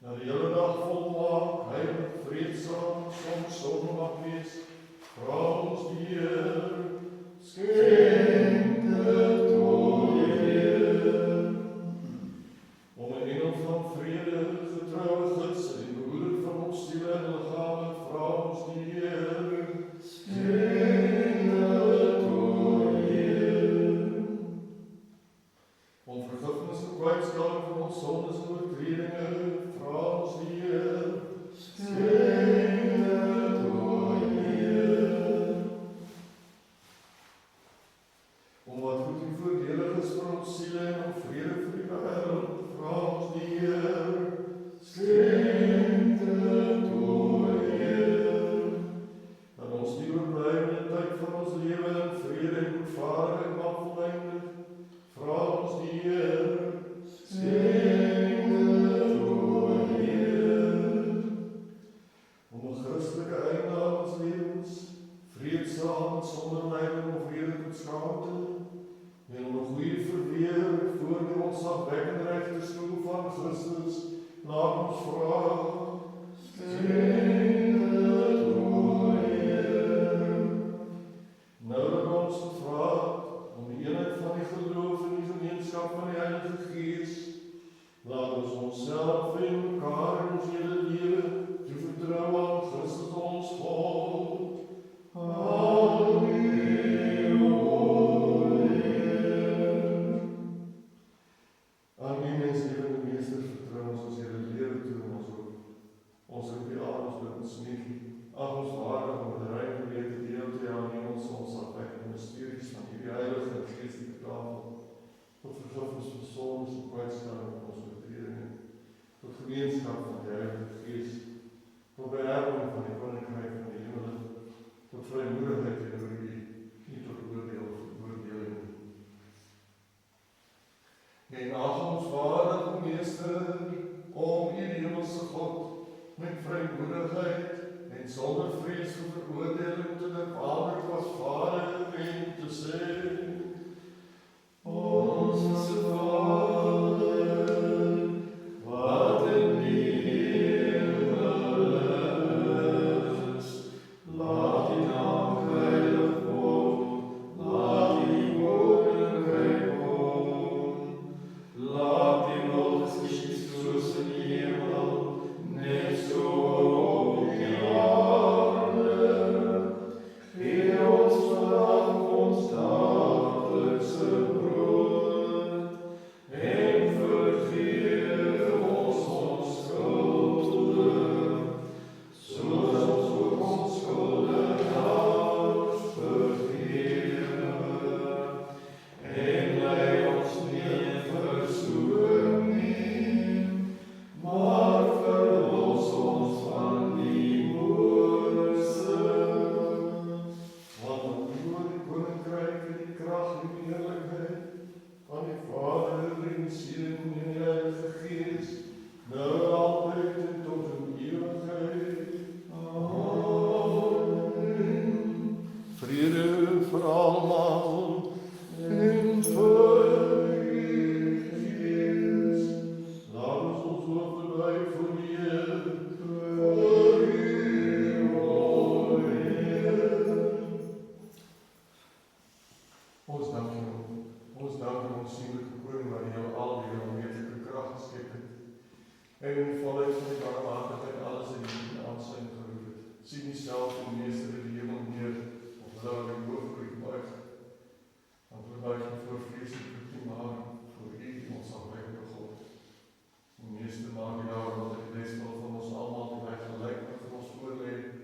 Na die hele dag volmaak, heilig, vreedsaam, soms sonde mag wees, vra ons die Heer, skenk dit o Heer. Om 'n engel van vrede, getroue gids en behoeder van ons siele en liggame, vra ons die Heer, skenk dit o Heer. Om vergifnis en kwytskalding van ons sondes en oortredinge, vra ons die Heer, skenk dit o Heer. Om wat goed en voordelig is vir ons siele en om vrede vir die wêreld, vra ons die Heer, skenk dit o Heer. Dat ons die oorblywende tyd van ons lewe in vrede en goedvaardigheid mag volëindig, vra ons die Heer, skenk dit o Heer. Om 'n Christelike einde aan ons lewens, vreedsaam en sonder lyding of redelik skaamte, en om 'n goeie verweer voor die ontzagwekkende regterstoel van Christus, laat ons vra, skenk dit o Heer. Nou dat ons gevra om die eenheid van die geloof en die gemeenskap van die Heilige Gees, laat ons onsself en mekaar in ons hele lewe toevertrou aan Christus ons God. Amen, o Heer. Aan die menslewende Meester vertrou ons hele lewe toe en ons ook die aard ons bid en smeek, ag ons waardig om met rein gewete deel te hou aan ons ontzagwekkende mysteries van hierdie heilige en geestelike tafel, tot vergifnis van sondes en kwytskalding van ons oortredinge, tot gemeenskap van die Heilige Gees, tot beerwing van die koninkryk van die hemel, tot vrymoedigheid teenoor U, nie tot oordeel of veroordeling. En ag ons waardig, o Meester, om U die hemelse God met vrymoedigheid en sonder vrees vir veroordeling te aanbid as Vader en te sê, Onse Vader, wat in die hemel is, laat U naam geheilig word, laat U koninkryk kom, laat U wil geskied soos in die hemel, net so op die aarde. Gee ons vandag ons daglikse brood, en vergeef ons skulde, soos ons ook ons skuldenaars vergewe. En lei ons nie in versoeking nie, maar verlos ons van die bose. Want U die koninkryk en die krag en die heerlikheid van die Vader en die Seun en die Heilige Gees, nou en altyd en tot in ewigheid. Amen. Vrede vir almal en vir die Gees. Laat ons ons hoofde buig voor die Heer, voor U, o Heer. Ons dank U, ons sienlike Koning, wat die heelal die onmeetlike krag geskep het, en in die volheid van die barmhartigheid alles in die aansyn geroep het. Sien U self, o Meester, in die hemel neer, of hulle wat die hoofd voor U buig, want we buigen voor vleeselijke klimaat, voor U, ons afwijkende God. O Meester, maak U nou, dat die leesval van ons allemaal die wij gelijkelijk voor ons voorleven,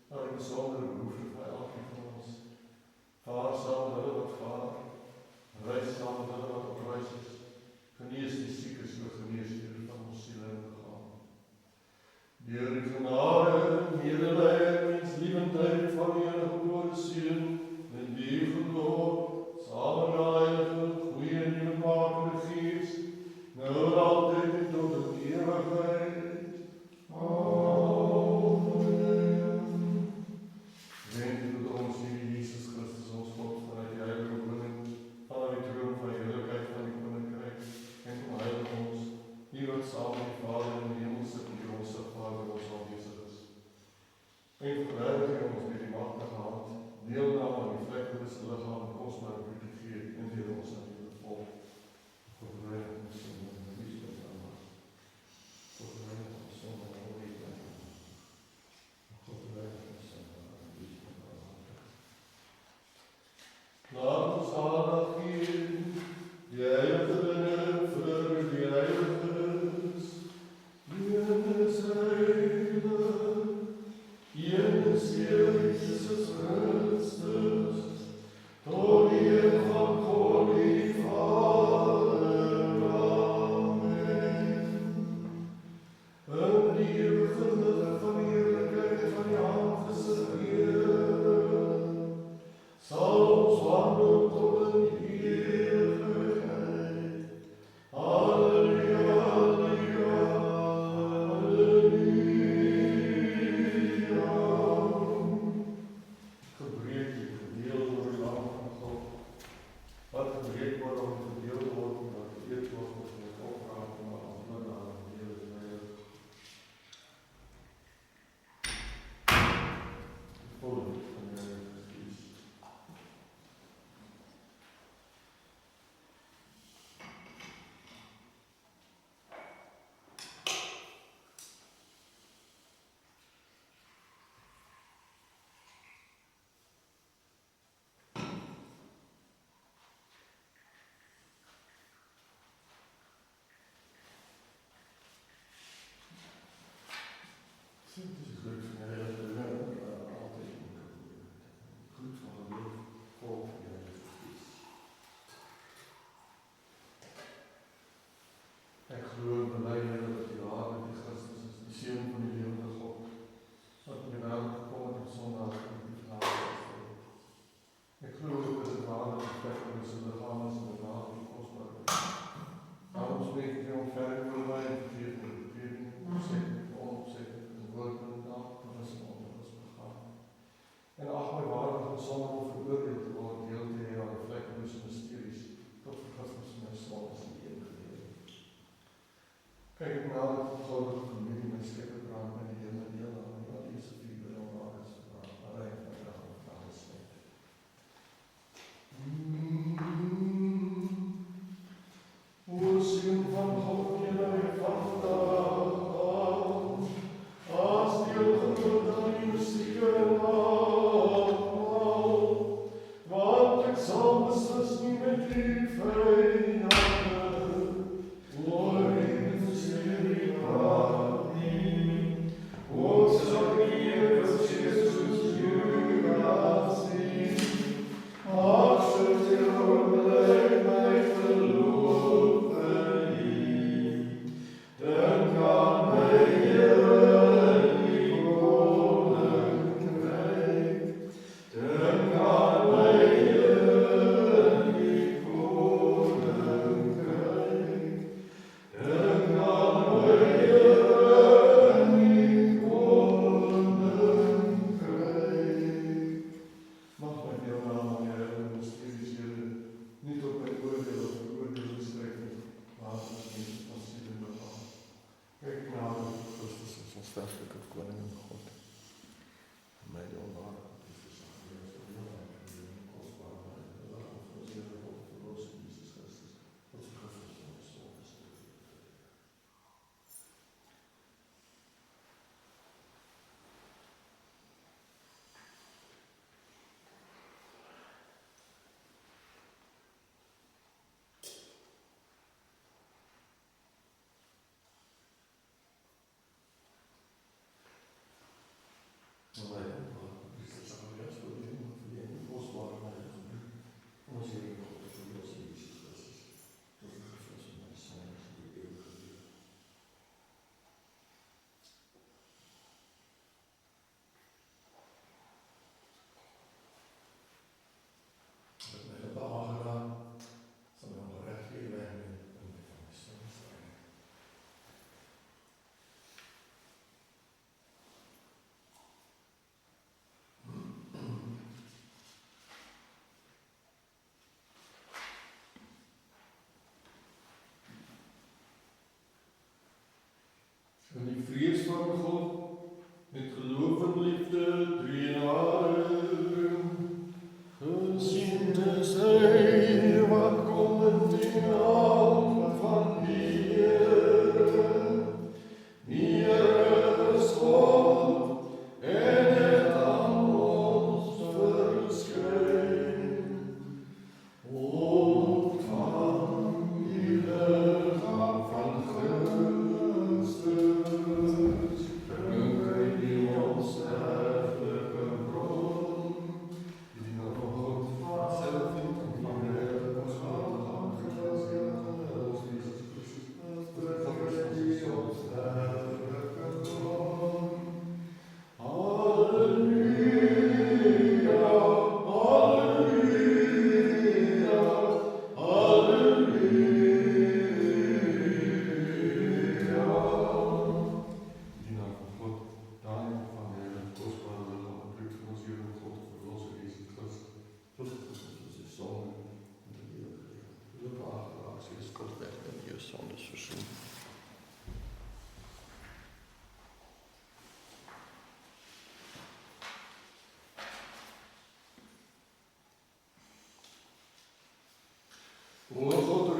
naar een bijzondere behoefte van elke van ons. Vaar samen met hulle wat vaar, reis samen met hulle wat reis is, genees die zieke, so genees die van ons ziel en lichaam. Deur die genade, medelee en menslievendheid van die enige gebore Seun, en die geloof, samen met die Heilige, goeie en nieuwmakende Gees, nou en altyd en tot in ewigheid. Amen. verheerlijking ons met die machtige hand, deelname aan die vlekkeloos lichaam, ons maar een bietjie gee, en deel ons aan die volk. God reinig ons sonde en liefde aan ons. God reinig ons sonde en liefde aan ons. God reinig ons sonde en liefde aan ons. Laat ons aandag gee, die heilige dinge vir die heiliges. Een is heilig, een is Jesus Christus, tot die eer van God die Vader. Amen. In die eeuwige lig van die heerlijkheid van die handgesig Heere, sal ons wandel tot in die eeuwigheid. Halleluja, halleluja, halleluja. Gebreek die gedeel oor die lam van God. Wat gebreek word om gedeel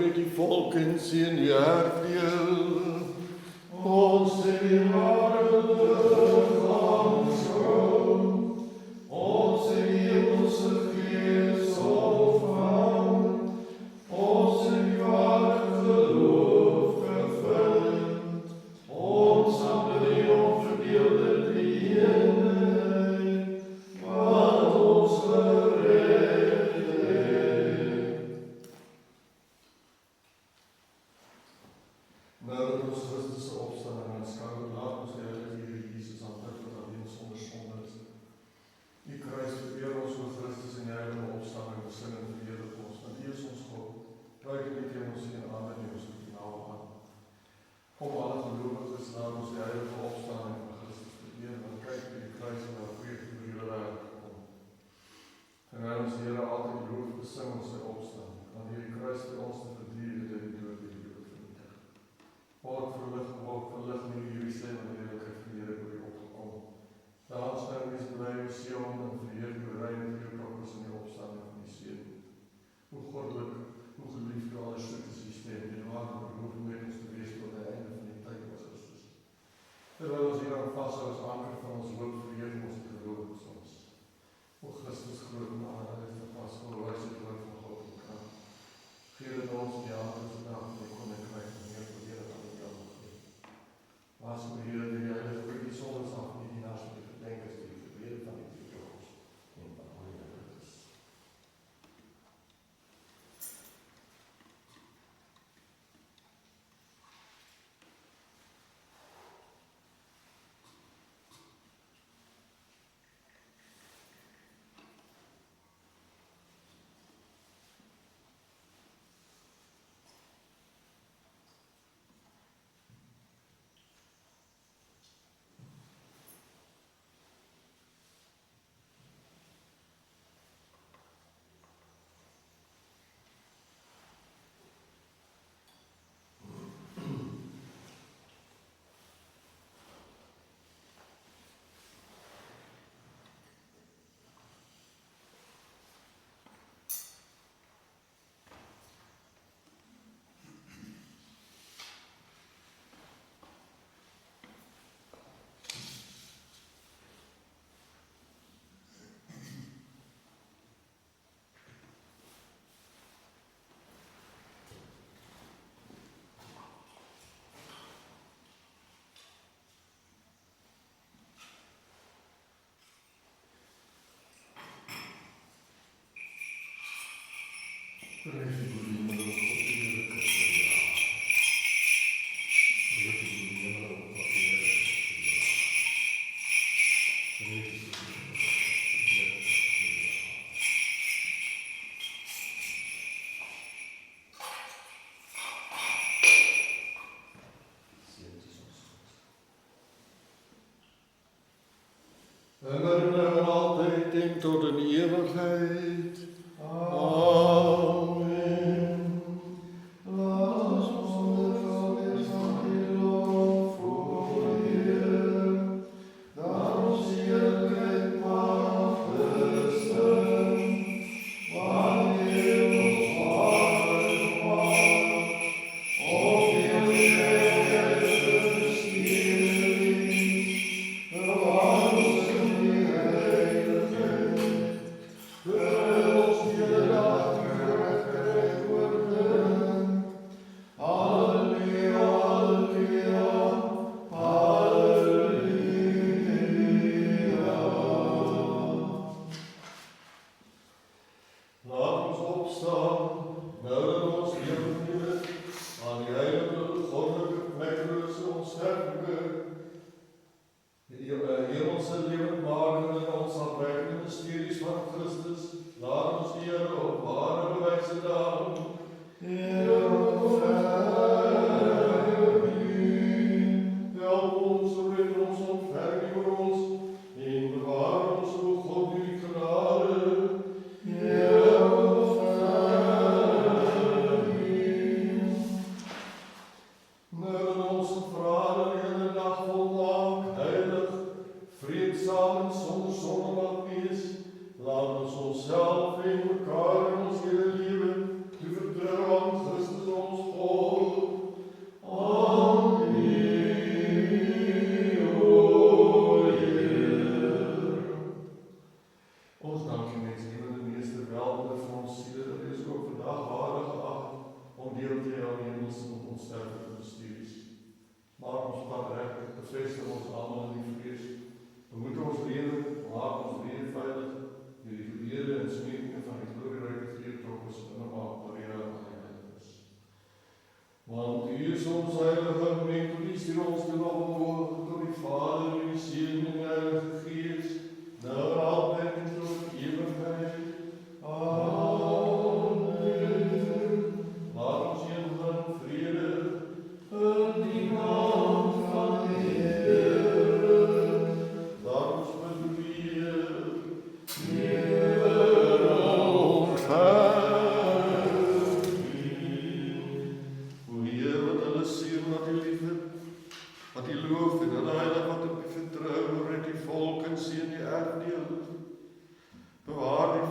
spreekt die volken zien die erfdeel. Ons die waarde van schoon, ons die hemelse geest opvang, ons die waarde geloof gevind, ons aan die onverdeelde eenheid, wat ons gered heeft. Nadat ons Christus opstanding aanskou, laat ons die Heilige Here Jesus aanbid wat alleen sonder sonde is. Die kruis vereer ons oor Christus en die heilige opstanding, besing en verheerlik ons, want U is ons God. Buig nie teen ons en aanbid ons met die naam aan. Kom alle gelowiges, laat ons die heilige opstanding van Christus vereer, want kyk wie die kruis en daar vreugde oor die wêreld gekom. Terwyl ons die Here altyd loof, besing ons sy opstanding, want hierdie kruis vir ons te verdrieg het in die dood vernietig. Word verlig nu Jerusalem en die heerlikheid van die Here oor U opgekom. Daar staan wees bly o Sion en verheer U rein met U kappers in die opstanding van die Seun. Hoe goddelik, hoe geliefd alles soet is die stem, die waarde beloof met ons te wees tot die einde van die tyd was Christus. Terwyl ons hier aan vashou as anker van ons hoop, verheer ons die gelowiges ons. O Christus groot en aanheilig vas, o wysheid woord van God en krag. Gee dit ons die hande vandag van die koninkryk en meer verdedig aan die jammer gee. Was o Here die heilige oor die sondes af, die dienaars van die gedenkers, die gebede van die toekomst en van al die heiliges. En altijd denk tot een eeuwigheid. Amen. Laat ons wondervol wees van die lof voor Heer, dat ons heerlijkheid mag rusten, wanneer ons waardig maakt, op heel Jezus stiering, verwant ons in die heiligheid,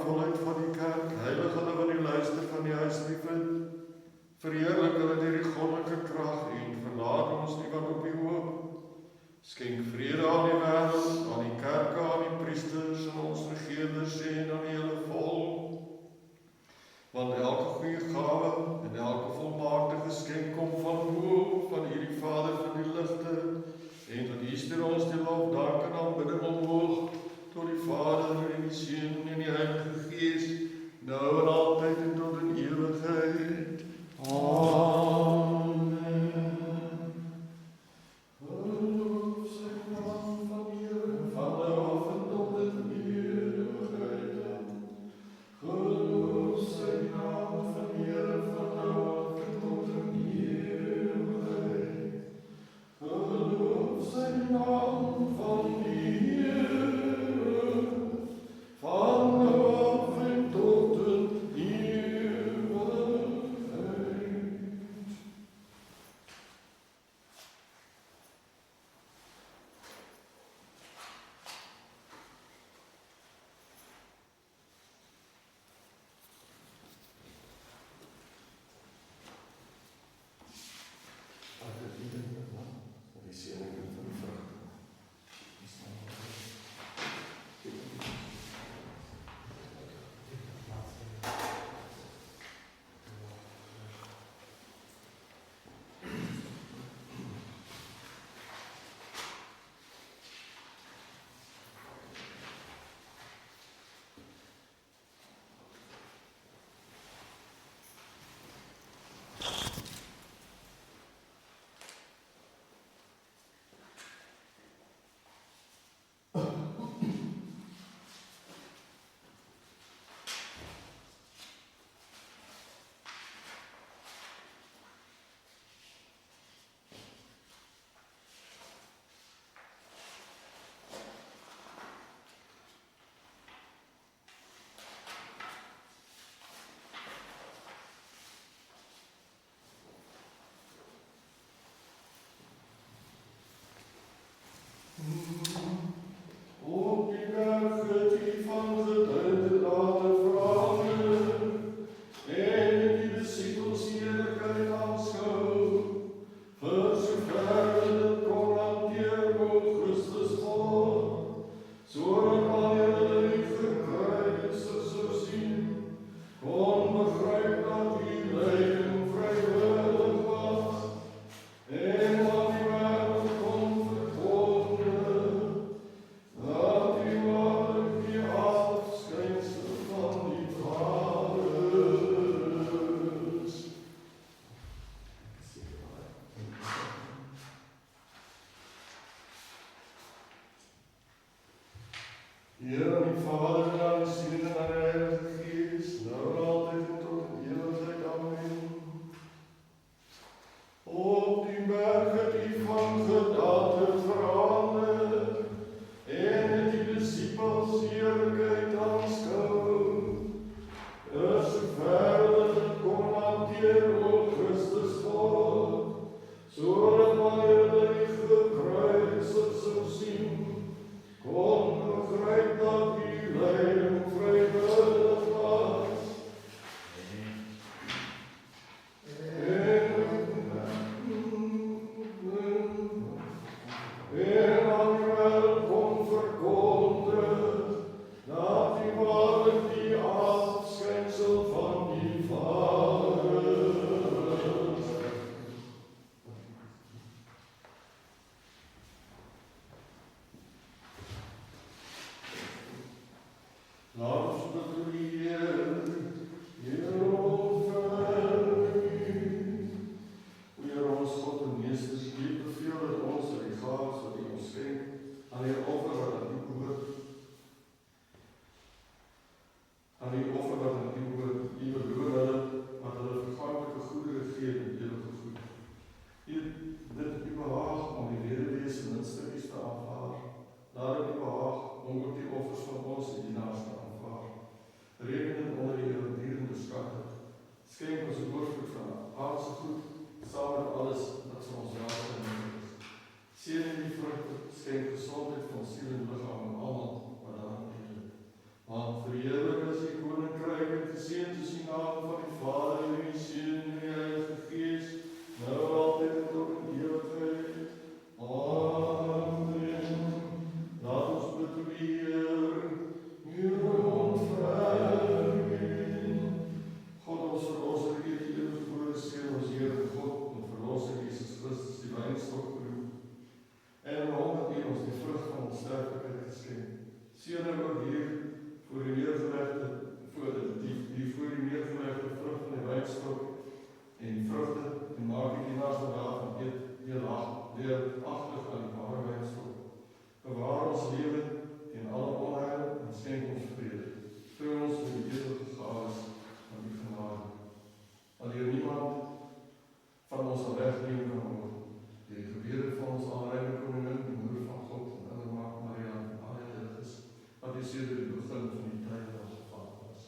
volheid van die kerk, heilig hulle wat die luister van die huis liefhet, verheerlik hulle deur die goddelike krag en verlaat ons nie wat op die hoop. Skenk vrede aan die wêreld, aan die kerke, aan die priesters en ons regerders en aan die hele volk. Want elke goeie gawe en elke volmaakte geskenk kom van bo, van U die Vader van die ligte, en tot U stuur ons die lof, dank en aanbidding omhoog tot die Vader en die Seun en die Heilige Gees, nou en altyd en tot in ewigheid. Amen. Geloof sy naam van Here, van nou af en tot in ewigheid. Geloof sy naam van Here, van nou af en tot in ewigheid. Geloof sy naam van die Here, van nou af en tot in ewigheid. Op die berg het U van getuide laten veranderen, en die disippels heerlijkheid aanschouw, vir sover dit kon hanteer, o Christus God, sodat wanneer hulle U gekruisig sou sien, kon begryp dat U lyding vrywillig was, en wat die wêreld kon verkondig, dat U waarlik die afskynsel van die Vader is. Here aan die Vader en aan die Seun en aan die Heilige Gees, nou en altyd en tot in ewigheid. Amen. Op die berg het U van gedagte verander, en het die disippels heerlijkheid aanschouw. Sover dit kon hanteer, o Christus God, sodat wanneer hulle U gekruisig sou sien, kon begryp dat U lyding vrywillig was. En aan die wêreld kon verkondig, dat U waarlik die afskynsel van die Vader is. Laat ons bid tot die Here, Here ons verheerlik U. Heer ons God en Meester, U beveel dat ons aan die gawes wat U ons skenk, aan die offer wat aan U behoort, aan die offer wat aan U behoort, U beloon hulle wat hulle verganklike goedere gee en ewige goed. Dit U behaag om die weduwees en minstens te aanvaar. Laat dit U behaag om ook die offers van ons en dienaars te aanvaar. sedert die begin van die tyd wat gevat was.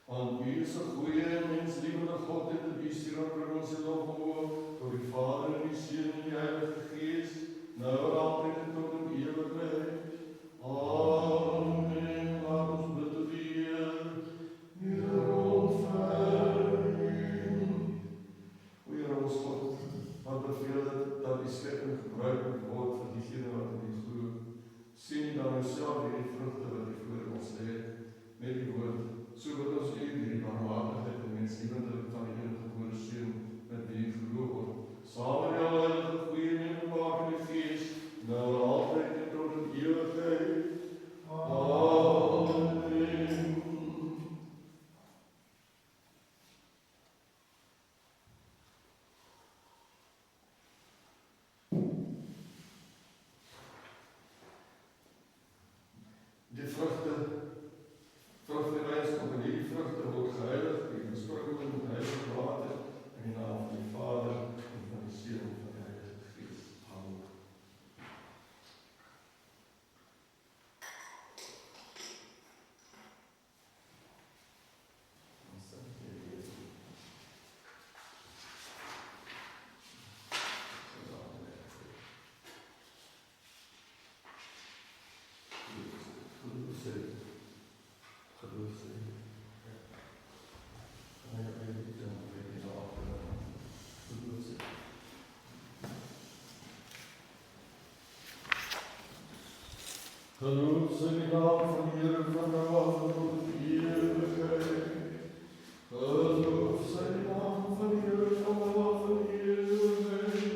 Want U is 'n goeie en menslievende God en U stuur op ons en lof omhoog tot die Vader en die Seun en die Heilige Gees, nou en altyd en tot in ewigheid. Amen. Laat ons bid tot die Heer. Heer, ontferm U. O Heer ons God, wat beveel het dat die skepping gebruik moet word vir diegene wat in U glo. Sien dan Uself hierdie vrugte wat U voor ons lê, met die woord, so wat ons U die barmhartigheid en menslievendheid van die enige gebore Seun met wie U glo word. Saam met die Heilige Goeie en Bewakende Gees, nou en altyd en tot in ewigheid. Amen. Die vrugte van die wijnskap en die vrugte word geheilig, die besprinkel met heilig water, in die naam van die Vader, en van die Seun en van die Heilige Gees. Amen. Geloof sy die naam van die Here van nou af en tot in ewigheid. Geloof sy die naam van die Here van nou af en ewigheid.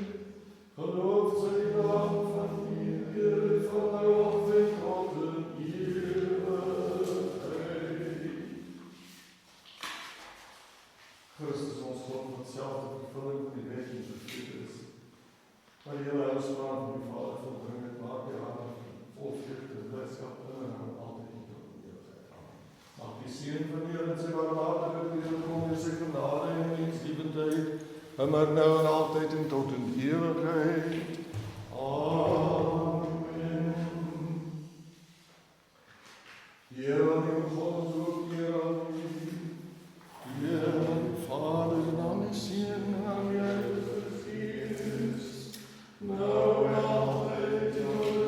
Geloof sy die naam van die Here van nou af en tot in ewigheid. Christus ons God wat self die vervulling van die wet en beveel is. Maar die hele uitspraak van die Vader volbring het, maak die hart vol vreugde en blydskap in en altyd en tot in ewigheid. Amen. Mag die Seun van die Here en sy barmhartigheid kom en sy genade en menslievendheid, immer nou en altyd en tot in ewigheid. Amen. Heer aan die God ons ook, Heer aan U. Heer aan die Vader en aan die Seun en aan die Heilige Gees, nou en altyd en tot